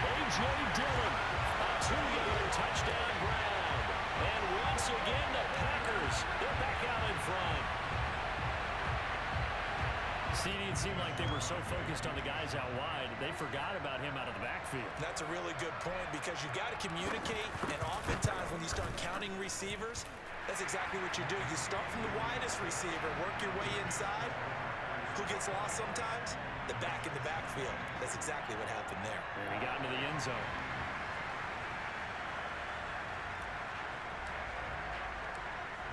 A.J. Dillon. A 2-yard touchdown grab. And once again, the Packers, they're back out in front. CD, it seemed like they were so focused on the guys out wide, they forgot about him out of the backfield. That's a really good point because you got to communicate, and oftentimes when you start counting receivers, that's exactly what you do. You start from the widest receiver, work your way inside. Who gets lost sometimes? The back in the backfield. That's exactly what happened there. And he got into the end zone.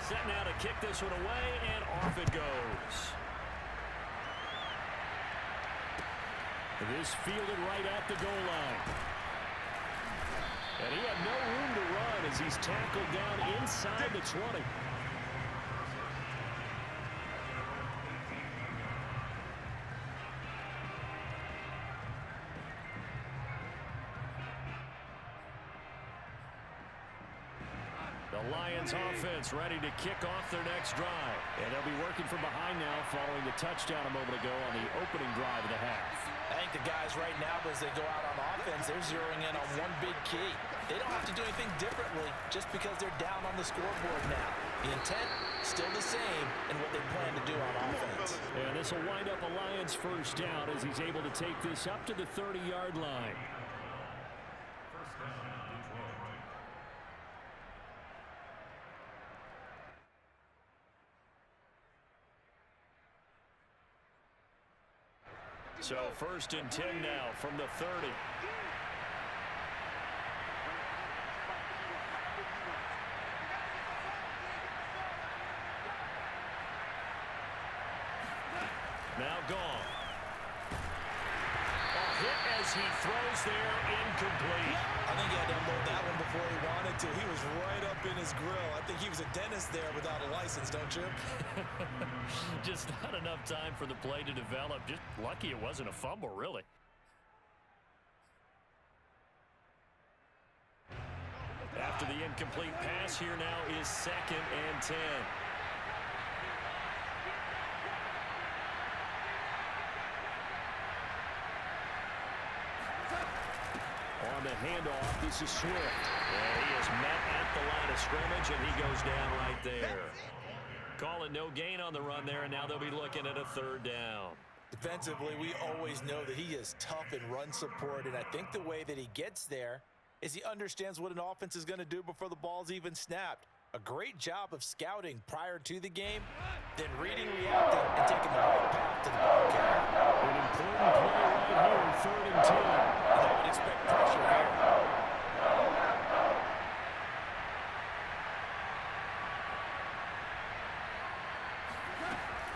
Set now to kick this one away, and off it goes. This fielded right at the goal line. And he had no room to run as he's tackled down inside the 20. The Lions offense ready to kick off their next drive. And they'll be working from behind now following the touchdown a moment ago on the opening drive of the half. I think the guys right now, as they go out on offense, they're zeroing in on one big key. They don't have to do anything differently just because they're down on the scoreboard now. The intent, still the same in what they plan to do on offense. And this will wind up a Lions 1st down as he's able to take this up to the 30-yard line. So 1st and 10 now from the 30. Now gone. A hit as he throws there, incomplete. I think he had to unload that one before he wanted to. He was right up in his grill. I think he was a dentist there without a license, don't you? Just not enough time for the play to develop. Just lucky it wasn't a fumble, really. After the incomplete pass, here now is 2nd and 10. On the handoff, this is Swift. And he is met at the line of scrimmage, and he goes down right there. Call it no gain on the run there, and now they'll be looking at a 3rd down. Defensively, we always know that he is tough in run support, and I think the way that he gets there is he understands what an offense is going to do before the ball's even snapped. A great job of scouting prior to the game, then reading, reacting, and taking the right path to the ball carrier. An important play right here, 3rd and 10. And I would expect pressure here.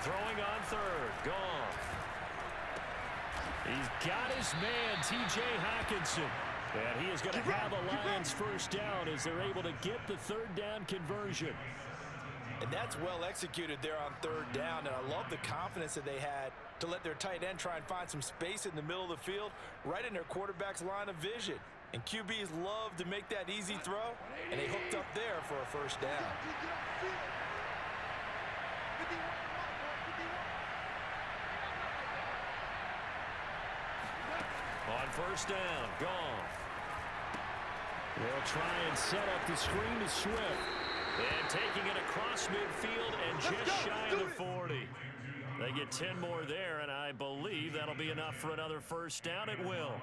Throwing on third. Goff. He's got his man, T.J. Hockenson. And he is going to have a Lions first down as they're able to get the third down conversion. And that's well executed there on third down. And I love the confidence that they had to let their tight end try and find some space in the middle of the field, right in their quarterback's line of vision. And QBs love to make that easy throw, and they hooked up there for a first down. On first down, Goff. They'll try and set up the screen to Swift. And taking it across midfield and just shy of the 40. They get 10 more there, and I believe that'll be enough for another first down. It will.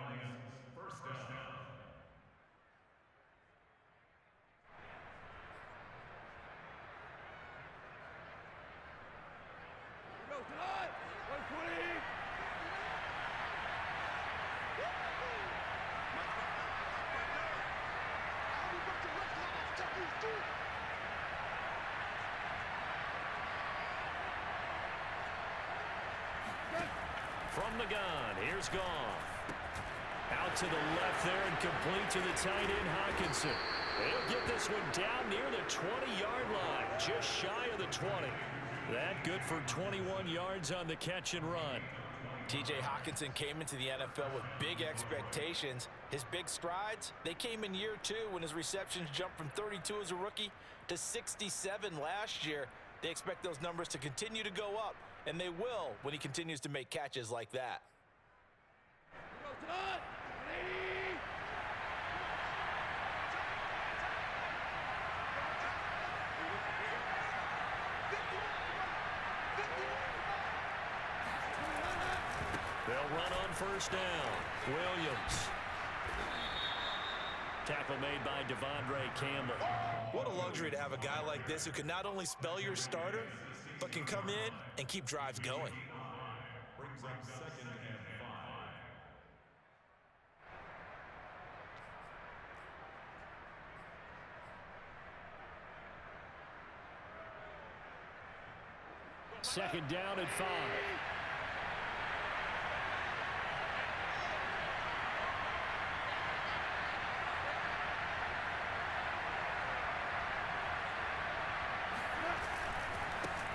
From the gun, here's Goff. Out to the left there and complete to the tight end, Hockenson. They'll get this one down near the 20-yard line, just shy of the 20. That good for 21 yards on the catch and run. T.J. Hockenson came into the NFL with big expectations. His big strides, they came in year 2 when his receptions jumped from 32 as a rookie to 67 last year. They expect those numbers to continue to go up, and they will when he continues to make catches like that. They'll run on first down. Williams. Tackle made by Devondre Campbell. What a luxury to have a guy like this who can not only spell your starter, but can come in and keep drives going. Brings up 2nd and 5. Second down and 5.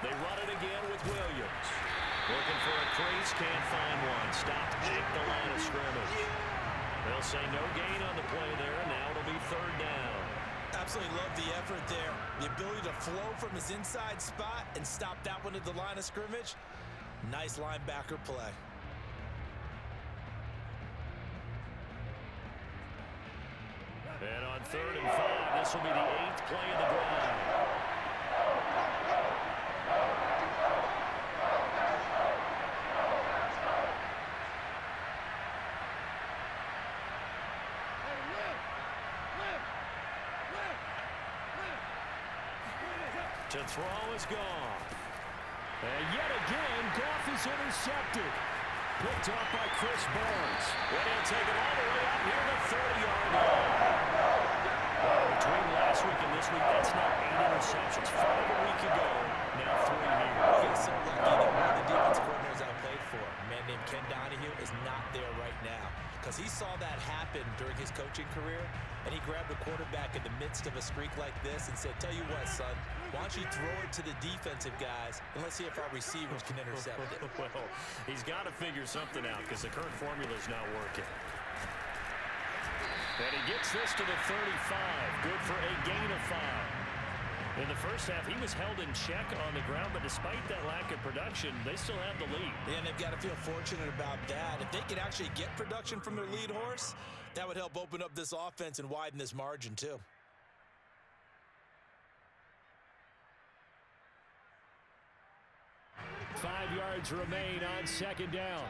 They run it again with Williams. Looking for a crease, can't find one. Stopped at the line of scrimmage. They'll say no gain on the play there, and now it'll be third down. Absolutely love the effort there. The ability to flow from his inside spot and stop that one at the line of scrimmage. Nice linebacker play. And on third and 5, this will be the 8th play of the drive. To throw is Goff. And yet again, Goff is intercepted. Picked off by Chris Barnes. And he'll take it all the way out near the 30-yard line. Between last week and this week, that's now 8 interceptions. 5 a week ago, now 3 here. He is so lucky that one of the defense coordinators I played for, a man named Ken Donahue, is not there right now. Because he saw that happen during his coaching career, and he grabbed a quarterback in the midst of a streak like this and said, tell you what, son, why don't you throw it to the defensive guys, and let's see if our receivers can intercept it. Well, he's got to figure something out because the current formula is not working. And he gets this to the 35. Good for a gain of 5. In the first half, he was held in check on the ground, but despite that lack of production, they still have the lead. And they've got to feel fortunate about that. If they could actually get production from their lead horse, that would help open up this offense and widen this margin too. Five yards remain on second down.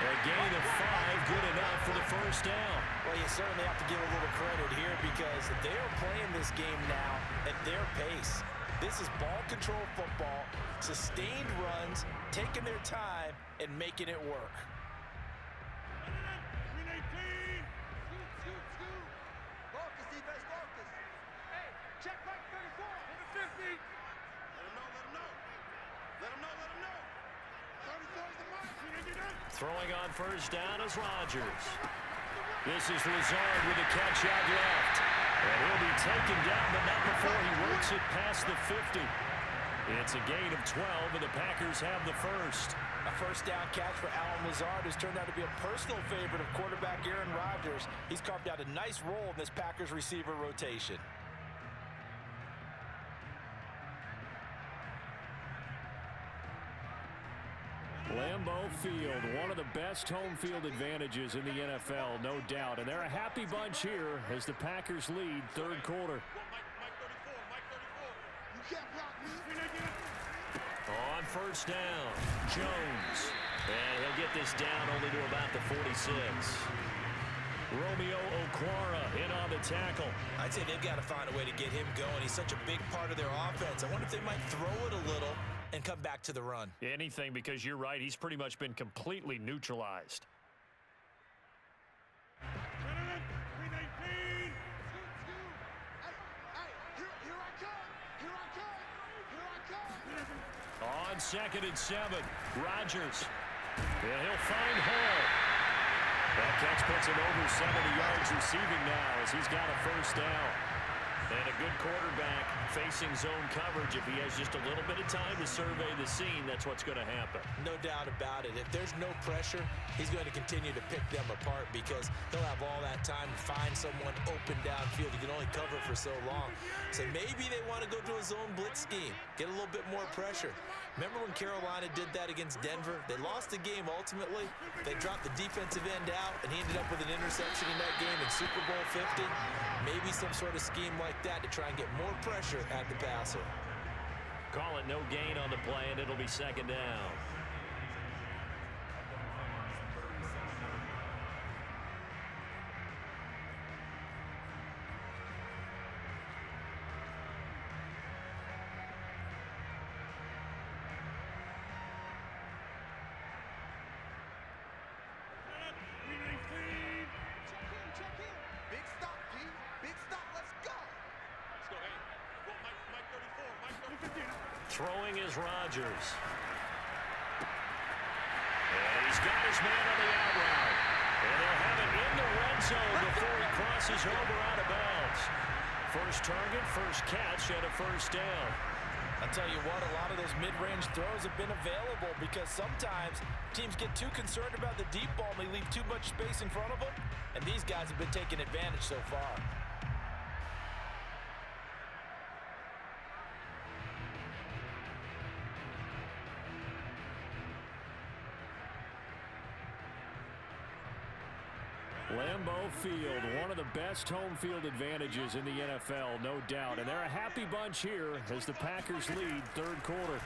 A gain of 5, good enough for the first down. Well, you certainly have to give a little credit here because they're playing this game now at their pace. This is ball control football, sustained runs, taking their time, and making it work. Throwing on first down is Rodgers. This is Lazard with a catch out left. And he'll be taken down, but not before he works it past the 50. It's a gain of 12, and the Packers have the first. A first down catch for Allen Lazard, who's turned out to be a personal favorite of quarterback Aaron Rodgers. He's carved out a nice role in this Packers receiver rotation. Lambeau Field, one of the best home field advantages in the NFL, no doubt. And they're a happy bunch here as the Packers lead third quarter. You can't block me. On first down, Jones. And he'll get this down only to about the 46. Romeo Okwara in on the tackle. I'd say they've got to find a way to get him going. He's such a big part of their offense. I wonder if they might throw it a little and come back to the run. Anything, because you're right, he's pretty much been completely neutralized. On 2nd and 7, Rodgers. And he'll find Hall. That catch puts him over 70 yards receiving now as he's got a first down. And a good quarterback facing zone coverage. If he has just a little bit of time to survey the scene, that's what's going to happen. No doubt about it. If there's no pressure, he's going to continue to pick them apart because he'll have all that time to find someone open downfield. He can only cover for so long. So maybe they want to go to a zone blitz scheme, get a little bit more pressure. Remember when Carolina did that against Denver? They lost the game ultimately. They dropped the defensive end out, and he ended up with an interception in that game in Super Bowl 50. Maybe some sort of scheme like that to try and get more pressure at the passer. Call it no gain on the play, and it'll be second down. Throwing is Rodgers. And he's got his man on the out route. And they'll have it in the red zone before he crosses over out of bounds. First target, first catch, and a first down. I'll tell you what, a lot of those mid-range throws have been available because sometimes teams get too concerned about the deep ball and they leave too much space in front of them. And these guys have been taking advantage so far. Lambeau Field, one of the best home field advantages in the NFL, no doubt. And they're a happy bunch here as the Packers lead third quarter.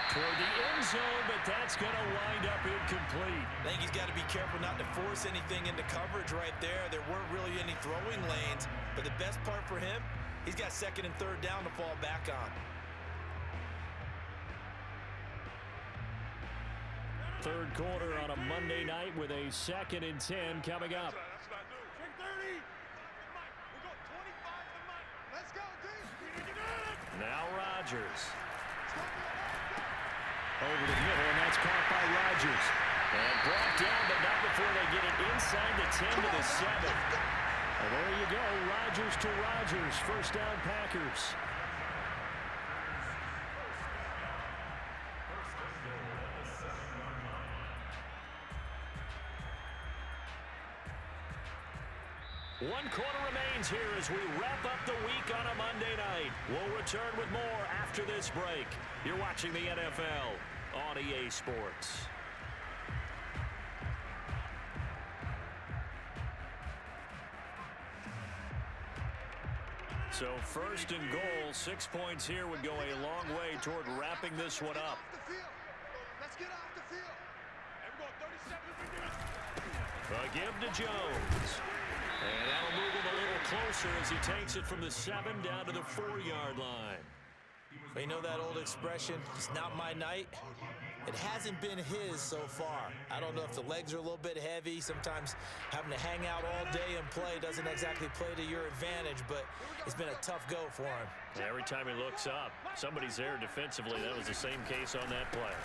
Toward the end zone, but that's going to wind up incomplete. I think he's got to be careful not to force anything into coverage right there. There weren't really any throwing lanes, but the best part for him, he's got second and third down to fall back on. Third quarter on a Monday night with a 2nd and 10 coming up. Now Rodgers. Over the middle, and that's caught by Rodgers. And brought down, but not before they get it inside the 10 to the 7. Well, there you go, Rodgers to Rodgers. First down, Packers. One quarter remains here as we wrap up the week on a Monday night. We'll return with more after this break. You're watching the NFL on EA Sports. So first and goal, 6 points here would go a long way toward wrapping this one up. Let's get off the field. A give to Jones. And that'll move him a little closer as he takes it from the 7 down to the 4-yard line. But you know that old expression, it's not my night? It hasn't been his so far. I don't know if the legs are a little bit heavy. Sometimes having to hang out all day and play doesn't exactly play to your advantage, but it's been a tough go for him. Every time he looks up, somebody's there defensively. That was the same case on that play.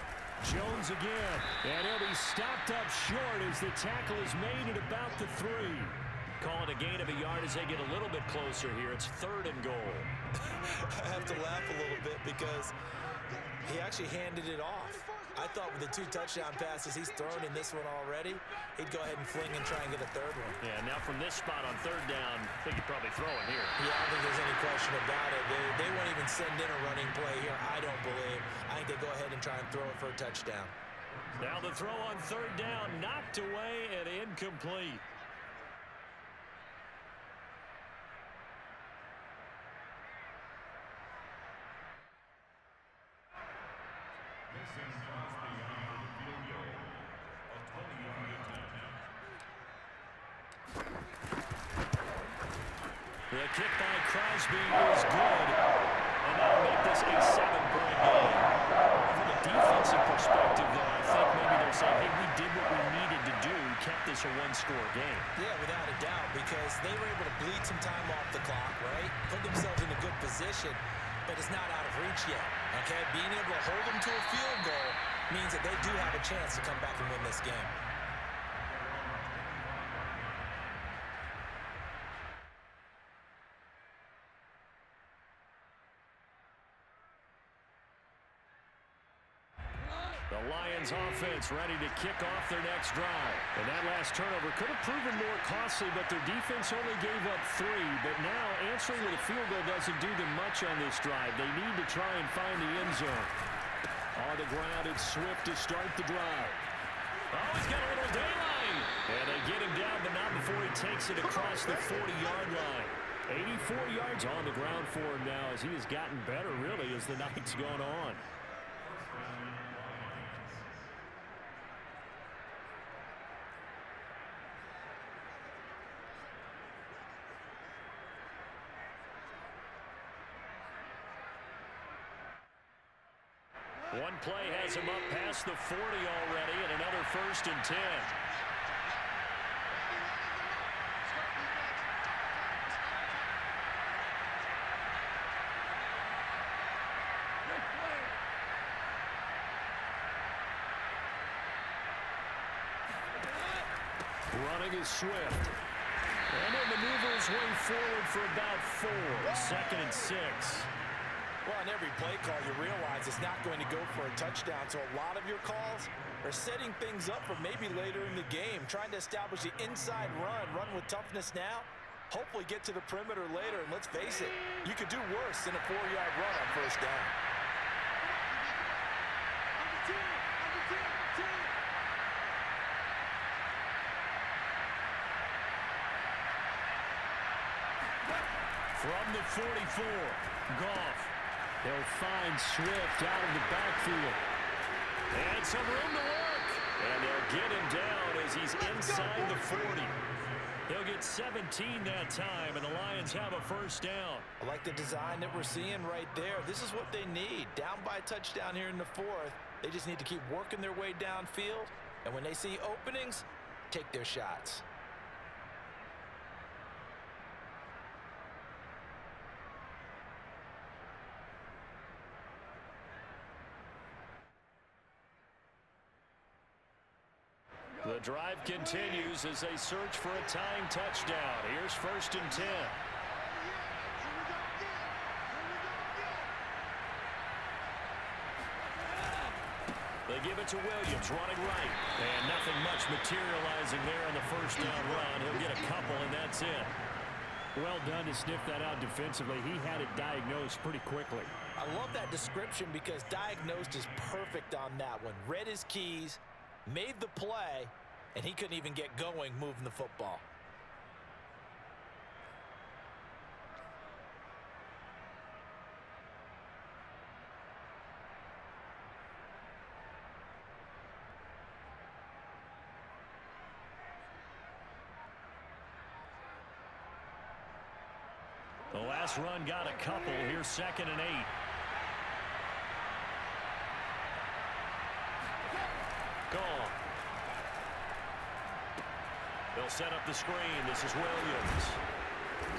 Jones again, and he'll be stopped up short as the tackle is made at about the 3. Call it a gain of a yard as they get a little bit closer here. It's 3rd and goal. I have to laugh a little bit because he actually handed it off. I thought with the 2 touchdown passes he's thrown in this one already, he'd go ahead and fling and try and get a 3rd one. Yeah, now from this spot on 3rd down, I think he'd probably throw it here. Yeah, I don't think there's any question about it. They won't even send in a running play here, I don't believe. I think they go ahead and try and throw it for a touchdown. Now the throw on 3rd down, knocked away and incomplete. The kick by Crosby is good, and that'll make this a 7-point game. From a defensive perspective, though, I think maybe they're saying, hey, we did what we needed to do, kept this a 1-score game. Yeah, without a doubt, because they were able to bleed some time off the clock, right? Put themselves in a good position, but it's not out of reach yet, okay? Being able to hold them to a field goal means that they do have a chance to come back and win this game. The Lions offense ready to kick off their next drive. And that last turnover could have proven more costly, but their defense only gave up 3. But now answering with a field goal doesn't do them much on this drive. They need to try and find the end zone. On the ground, it's Swift to start the drive. Oh, he's got a little dayline. And they get him down, but not before he takes it across the 40-yard line. 84 yards on the ground for him now as he has gotten better, really, as the night's gone on. One play has him up past the 40 already, and another 1st and 10. Running is Swift. And he'll maneuver his way forward for about 4. 2nd and 6. Well, on every play call, you realize it's not going to go for a touchdown, so a lot of your calls are setting things up for maybe later in the game, trying to establish the inside run with toughness now, hopefully get to the perimeter later, and let's face it, you could do worse than a 4-yard run on 1st down. From the 44, Goff. They'll find Swift out of the backfield. And some room to work. And they'll get him down as he's inside the 40. They'll get 17 that time, and the Lions have a 1st down. I like the design that we're seeing right there. This is what they need. Down by a touchdown here in the 4th. They just need to keep working their way downfield. And when they see openings, take their shots. The drive continues as they search for a tying touchdown. Here's 1st and 10. They give it to Williams, running right. And nothing much materializing there on the 1st down run. He'll get a couple, and that's it. Well done to sniff that out defensively. He had it diagnosed pretty quickly. I love that description because diagnosed is perfect on that one. Read his keys, made the play, and he couldn't even get going moving the football. The last run got a couple. Here's 2nd and 8. They'll set up the screen. This is Williams.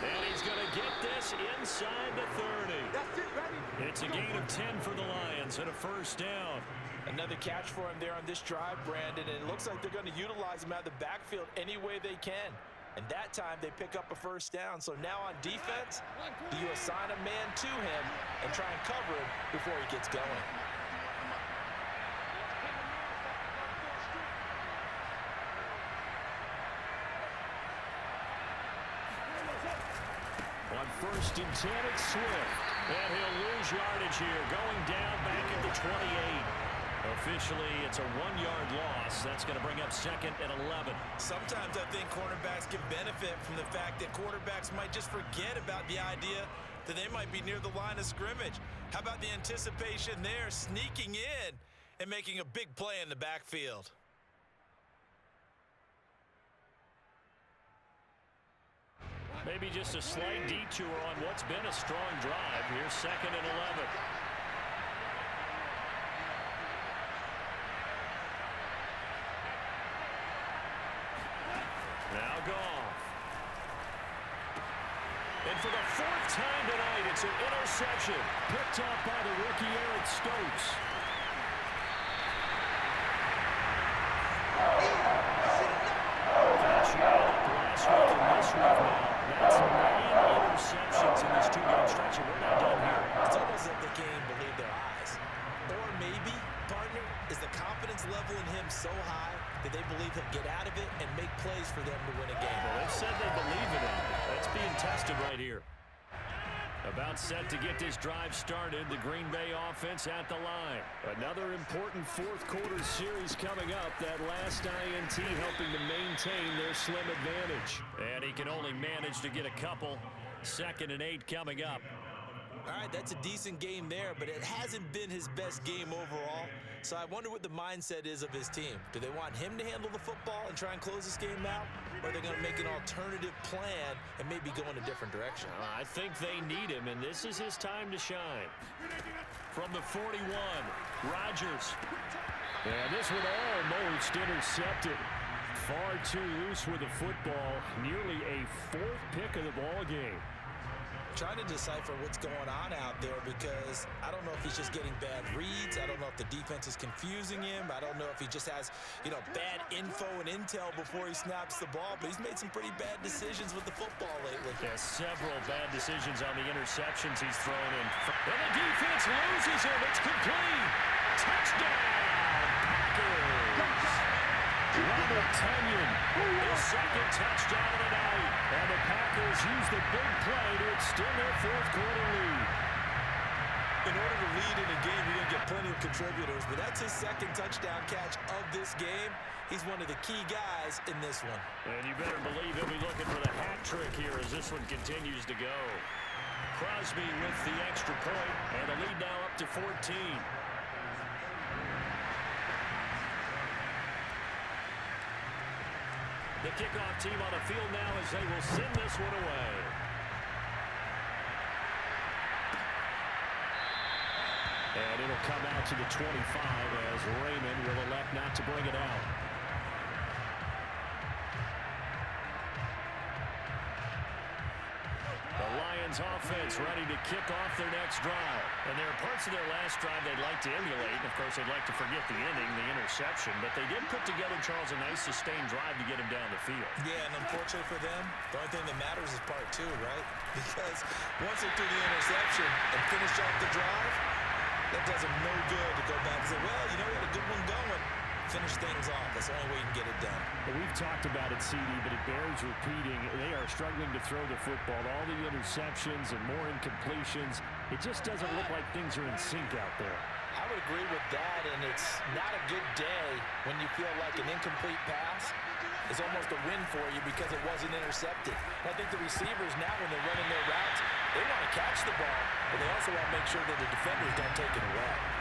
And he's going to get this inside the 30. That's it, baby. It's a gain of 10 for the Lions and a first down. Another catch for him there on this drive, Brandon, and it looks like they're going to utilize him out of the backfield any way they can. And that time they pick up a first down. So now on defense, do you assign a man to him and try and cover him before he gets going? On first and 10, it's Swift. And he'll lose yardage here, going down back at the 28. Officially, it's a 1-yard loss. That's going to bring up second and 11. Sometimes I think cornerbacks can benefit from the fact that quarterbacks might just forget about the idea that they might be near the line of scrimmage. How about the anticipation there, sneaking in and making a big play in the backfield? Maybe just a slight detour on what's been a strong drive. Here's second and 11. Now Goff. And for the 4th time tonight, it's an interception. Picked up by the rookie Eric Stokes. Last week and this week now. That's 9 interceptions in this 2-game stretch, and we're not done here. It's almost like the game believed their eyes. Or maybe, partner, is the confidence level in him so high that they believe he'll get out of it and make plays for them to win a game. Well, they've said they believe in him. That's being tested right here. About set to get this drive started, the Green Bay offense at the line. Another important fourth-quarter series coming up. That last INT helping to maintain their slim advantage. And he can only manage to get a couple. Second and 8 coming up. All right, that's a decent game there, but it hasn't been his best game overall. So I wonder what the mindset is of his team. Do they want him to handle the football and try and close this game out? Or are they going to make an alternative plan and maybe go in a different direction? I think they need him, and this is his time to shine. From the 41, Rodgers. And this one almost intercepted. Far too loose with the football. Nearly a 4th pick of the ball game. Trying to decipher what's going on out there because I don't know if he's just getting bad reads. I don't know if the defense is confusing him. I don't know if he just has, bad info and intel before he snaps the ball. But he's made some pretty bad decisions with the football lately. Yeah, several bad decisions on the interceptions he's thrown in. And the defense loses him. It's complete. Touchdown, Packers. Robert Tonyan, his second touchdown of the night. And the Packers use the big play to extend their 4th-quarter lead. In order to lead in a game, you're going to get plenty of contributors, but that's his second touchdown catch of this game. He's one of the key guys in this one. And you better believe he'll be looking for the hat trick here as this one continues to go. Crosby with the extra point, and the lead now up to 14. The kickoff team on the field now as they will send this one away. And it'll come out to the 25 as Raymond will elect not to bring it out. The Lions offense ready to kick off their next drive. And there are parts of their last drive they'd like to emulate. And of course, they'd like to forget the ending, the interception. But they did put together, Charles, a nice sustained drive to get him down the field. Yeah, and unfortunately for them, the only thing that matters is part 2, right? Because once they do the interception and finish off the drive, that does them no good to go back and say, well, we had a good one going. Finish things off. That's the only way you can get it done. Well, we've talked about it, CD, but it bears repeating. They are struggling to throw the football. All the interceptions and more incompletions. It just doesn't look like things are in sync out there. I would agree with that, and it's not a good day when you feel like an incomplete pass is almost a win for you because it wasn't intercepted. And I think the receivers now, when they're running their routes, they want to catch the ball, but they also want to make sure that the defenders don't take it away.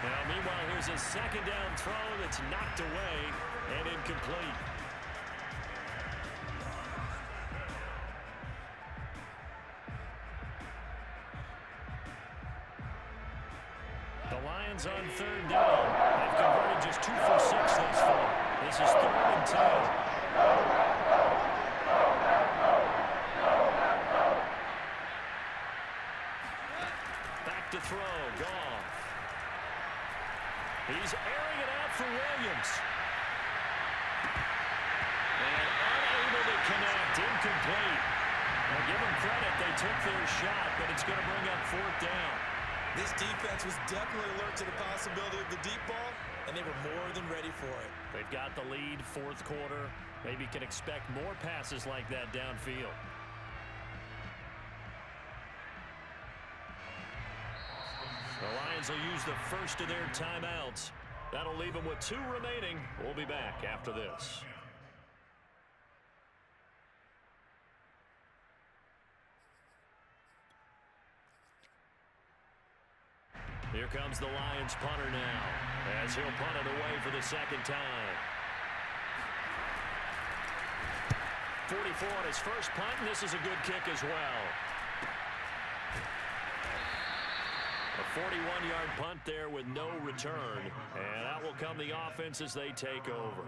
Now, meanwhile, here's a second down throw that's knocked away and incomplete. The Lions on 3rd down. They've converted just 2 for 6 thus far. This is 3rd and 10. to throw. Goff. He's airing it out for Williams. And unable to connect. Incomplete. Now give them credit. They took their shot, but it's going to bring up 4th down. This defense was definitely alert to the possibility of the deep ball, and they were more than ready for it. They've got the lead, 4th quarter. Maybe can expect more passes like that downfield. The Lions will use the first of their timeouts. That'll leave them with 2 remaining. We'll be back after this. Here comes the Lions punter now, as he'll punt it away for the 2nd time. 44 on his first punt, and this is a good kick as well. A 41-yard punt there with no return, and out will come the offense as they take over.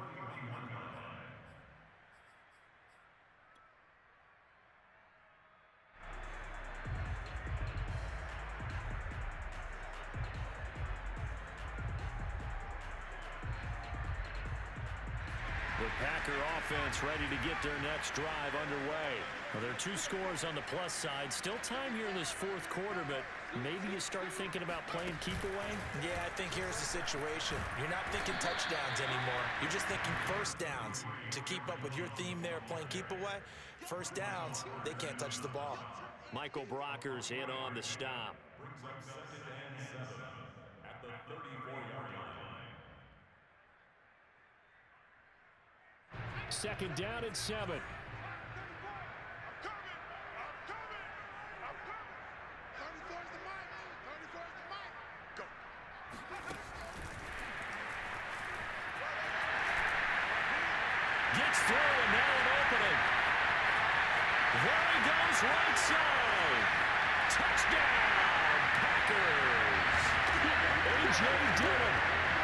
The Packer offense ready to get their next drive underway. Well, there are 2 scores on the plus side. Still time here in this 4th quarter, but maybe you start thinking about playing keep away? Yeah, I think here's the situation. You're not thinking touchdowns anymore. You're just thinking first downs. To keep up with your theme there, playing keep away, first downs, they can't touch the ball. Michael Brockers in on the stop. Second down and 7. I'm coming. 34's the mic. 34's the mic. Go. Gets through, and now an opening. There he goes, right side. Touchdown, Packers. A.J. Dillon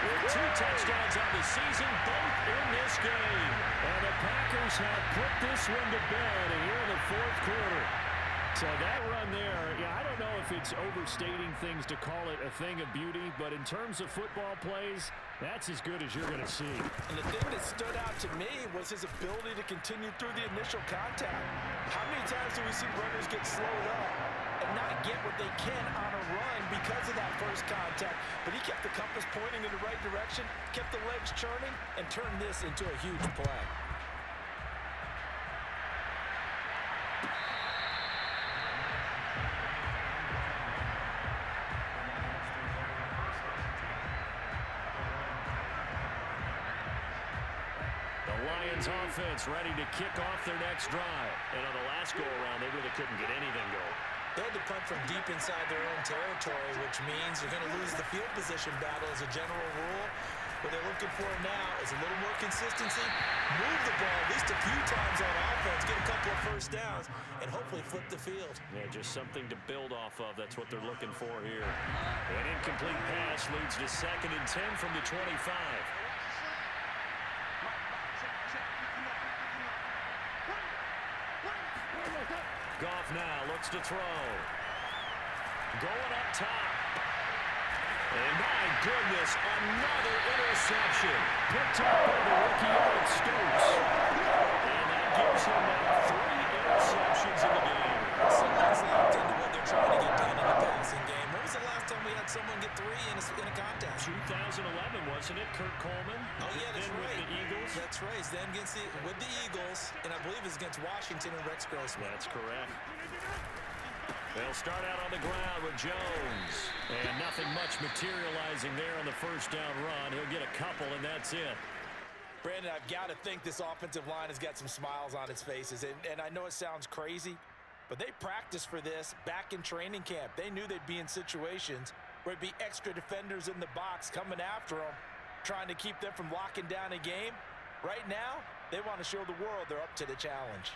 with 2 touchdowns on the season, both in this game. And the Packers have put this one to bed here in the 4th quarter. So that run there, yeah, I don't know if it's overstating things to call it a thing of beauty, but in terms of football plays, that's as good as you're going to see. And the thing that stood out to me was his ability to continue through the initial contact. How many times do we see runners get slowed up and not get what they can on a run because of that first contact? But he kept the compass pointing in the right direction, kept the legs churning, and turned this into a huge play. Offense ready to kick off their next drive. And on the last go-around, they really couldn't get anything going. They had to punt from deep inside their own territory, which means you're going to lose the field position battle as a general rule. What they're looking for now is a little more consistency, move the ball at least a few times on offense, get a couple of first downs, and hopefully flip the field. Yeah, just something to build off of. That's what they're looking for here. An incomplete pass leads to 2nd and 10 from the 25. Goff now looks to throw. Going up top. And my goodness, another interception. Picked up by the rookie Eric Stokes. And that gives him now 3 interceptions in the game. Someone's locked into what they're trying to get done in the passing game. When was the last time we had someone get 3 in a contest? 2011, wasn't it? Kurt Coleman. Oh, yeah, that's then right. with the Eagles. That's right. Then with the Eagles, and I believe it's against Washington and Rex Grossman. That's correct. They'll start out on the ground with Jones. And nothing much materializing there on the first down run. He'll get a couple, and that's it. Brandon, I've got to think this offensive line has got some smiles on its faces. And I know it sounds crazy, but they practiced for this back in training camp. They knew they'd be in situations where it'd be extra defenders in the box coming after them, trying to keep them from locking down a game. Right now, they want to show the world they're up to the challenge.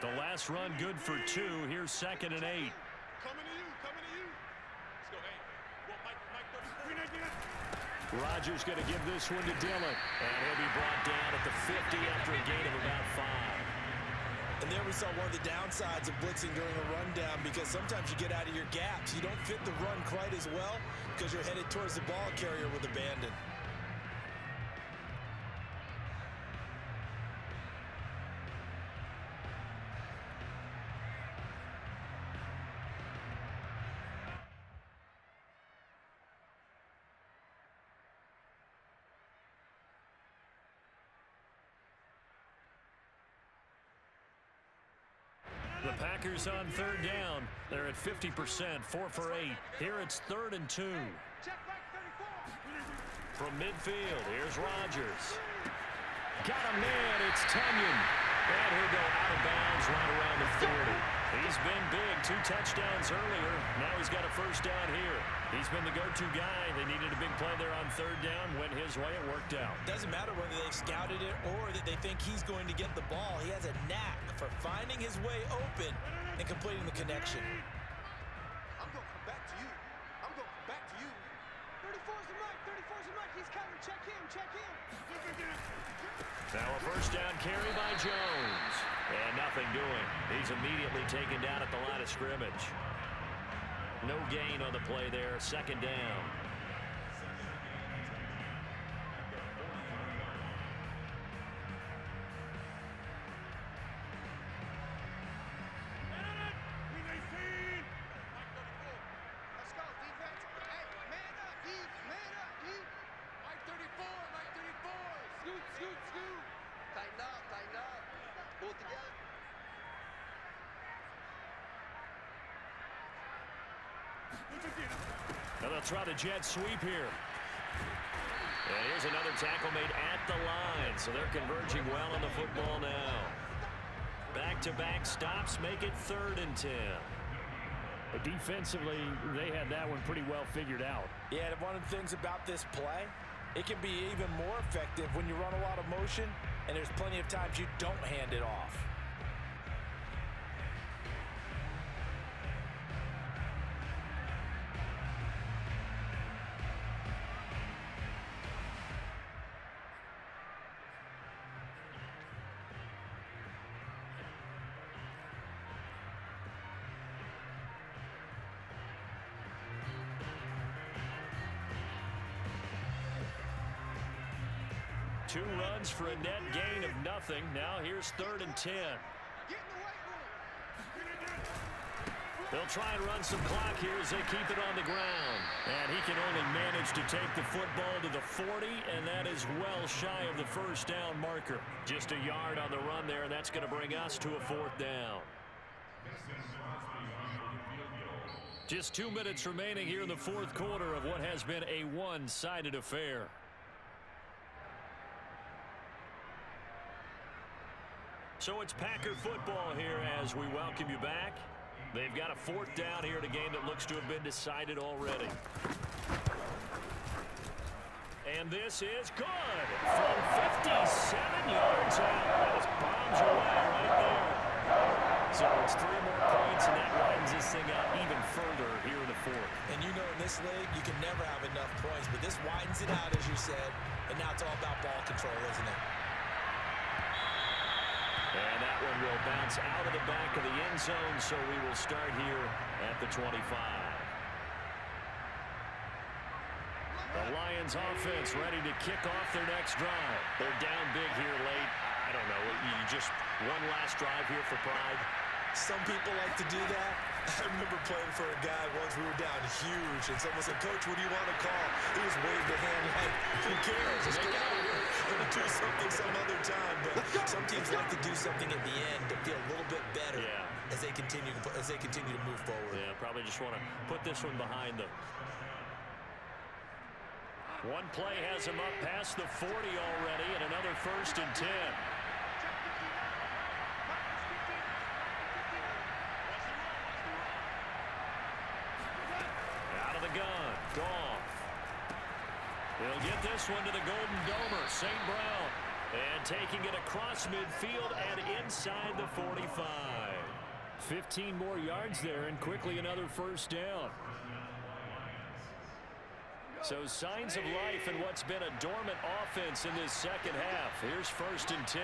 The last run good for 2. Here's 2nd and 8. Coming to you. Let's go, hey. Well, Mike 33. Rodgers going to give this one to Dillon. And he'll be brought down at the 50 after a gain of about 5. And there we saw one of the downsides of blitzing during a rundown, because sometimes you get out of your gaps. You don't fit the run quite as well because you're headed towards the ball carrier with abandon. The Packers on third down. They're at 50%, 4 for 8. Here it's 3rd and 2. From midfield, here's Rodgers. Got a man, it's Tunyon. And he'll go out of bounds right around the 40. He's been big, 2 touchdowns earlier. Now he's got a first down here. He's been the go-to guy. They needed a big play there on third down. Went his way, it worked out. Doesn't matter whether they've scouted it or that they think he's going to get the ball. He has a knack for finding his way open and completing the connection. I'm going to come back to you. I'm going to come back to you. 34's the mic. 34's the mic. He's coming. Check him. Check him. Now a first down carry by Jones. And nothing doing. He's immediately taken down at the line of scrimmage. No gain on the play there. 2nd down. Let's go, defense. Hey, man up, D. Man up, D. Mike 34, Mike 34. Scoot, scoot, scoot. Tighten up, tighten up. Pull it together. Now they'll try the jet sweep here. And here's another tackle made at the line. So they're converging well on the football now. Back-to-back stops make it 3rd and 10. But defensively, they had that one pretty well figured out. Yeah, and one of the things about this play, it can be even more effective when you run a lot of motion and there's plenty of times you don't hand it off. Two runs for a net gain of nothing. Now here's 3rd and 10. Get in the weight room. They'll try and run some clock here as they keep it on the ground. And he can only manage to take the football to the 40, and that is well shy of the first down marker. Just a yard on the run there, and that's going to bring us to a 4th down. Just 2 minutes remaining here in the 4th quarter of what has been a one-sided affair. So it's Packer football here as we welcome you back. They've got a 4th down here in a game that looks to have been decided already. And this is good from 57 yards out. That just bombs away right there. So it's 3 more points, and that widens this thing out even further here in the 4th. And you know, in this league, you can never have enough points, but this widens it out, as you said, and now it's all about ball control, isn't it? And that one will bounce out of the back of the end zone, so we will start here at the 25. The Lions offense ready to kick off their next drive. They're down big here late. I don't know. You just one last drive here for pride. Some people like to do that. I remember playing for a guy once. We were down huge, and someone said, "Coach, what do you want to call?" He just waved a hand like, "Who cares? Let's get out of here. We're going to do something some other time." But some teams like to do something at the end to feel a little bit better as they continue to move forward. Yeah, probably just want to put this one behind them. One play has him up past the 40 already, and another 1st and 10. Out of the gun, Goff. He'll get this one to the Golden Domer, St. Brown. And taking it across midfield and inside the 45. 15 more yards there, and quickly another 1st down. So signs of life in what's been a dormant offense in this second half. Here's 1st and 10.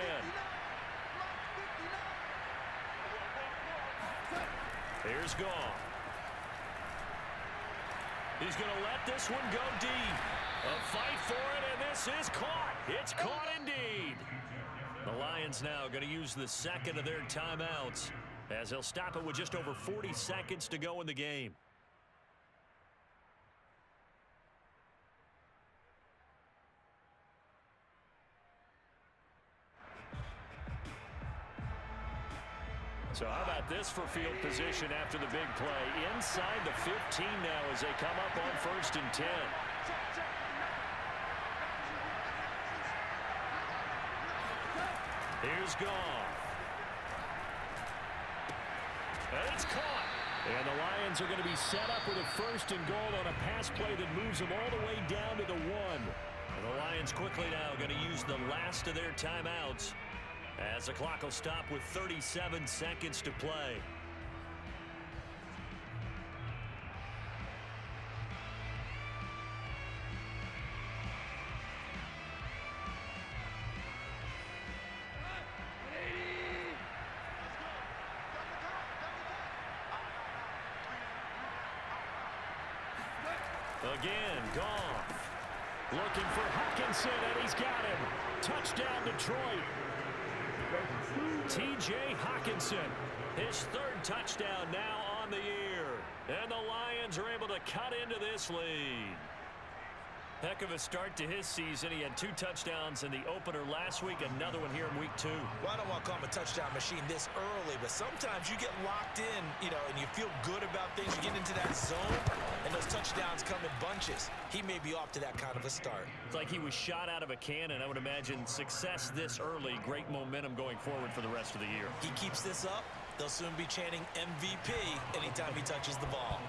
Here's Goff. He's going to let this one go deep. A fight for it, and this is caught. It's caught indeed. The Lions now going to use the second of their timeouts as they'll stop it with just over 40 seconds to go in the game. So how about this for field position after the big play? Inside the 15 now as they come up on 1st and 10. Here's Goff. And it's caught. And the Lions are going to be set up with a 1st and goal on a pass play that moves them all the way down to the 1. And the Lions quickly now going to use the last of their timeouts as the clock will stop with 37 seconds to play. Again, Goff. Looking for Hockenson, and he's got him. Touchdown, Detroit. T.J. Hockenson, his 3rd touchdown now on the year. And the Lions are able to cut into this lead. Heck of a start to his season. He had 2 touchdowns in the opener last week, another one here in week 2. Well, I don't want to call him a touchdown machine this early, but sometimes you get locked in, and you feel good about things. You get into that zone, and those touchdowns come in bunches. He may be off to that kind of a start. It's like he was shot out of a cannon. I would imagine success this early, great momentum going forward for the rest of the year. He keeps this up, they'll soon be chanting MVP anytime he touches the ball.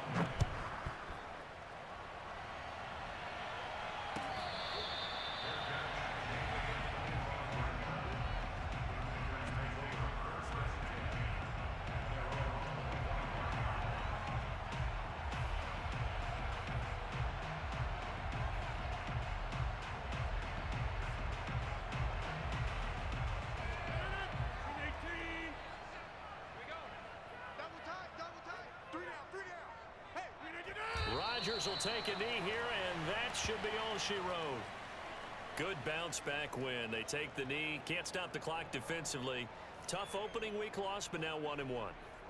Rodgers will take a knee here, and that should be all she wrote. Good bounce-back win. They take the knee. Can't stop the clock defensively. Tough opening week loss, but now 1-1.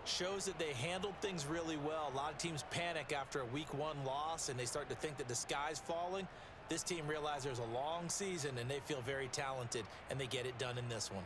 Shows that they handled things really well. A lot of teams panic after a week 1 loss, and they start to think that the sky's falling. This team realizes there's a long season, and they feel very talented, and they get it done in this one.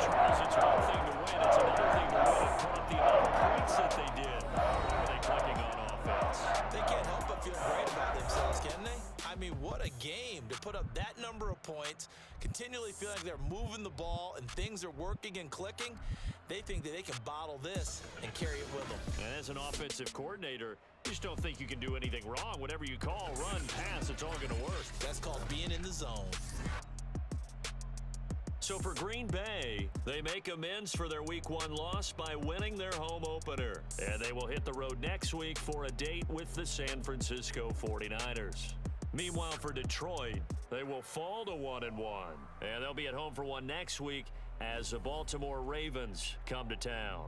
Charles, it's one thing to win. It's another thing to win and put up the amount of points that they did. How are they clicking on offense? They can't help but feel great about themselves, can they? I mean, what a game to put up that number of points, continually feeling like they're moving the ball and things are working and clicking. They think that they can bottle this and carry it with them. And as an offensive coordinator, you just don't think you can do anything wrong. Whatever you call, run, pass, it's all going to work. That's called being in the zone. So for Green Bay, they make amends for their Week 1 loss by winning their home opener. And they will hit the road next week for a date with the San Francisco 49ers. Meanwhile, for Detroit, they will fall to 1-1. And they'll be at home for one next week as the Baltimore Ravens come to town.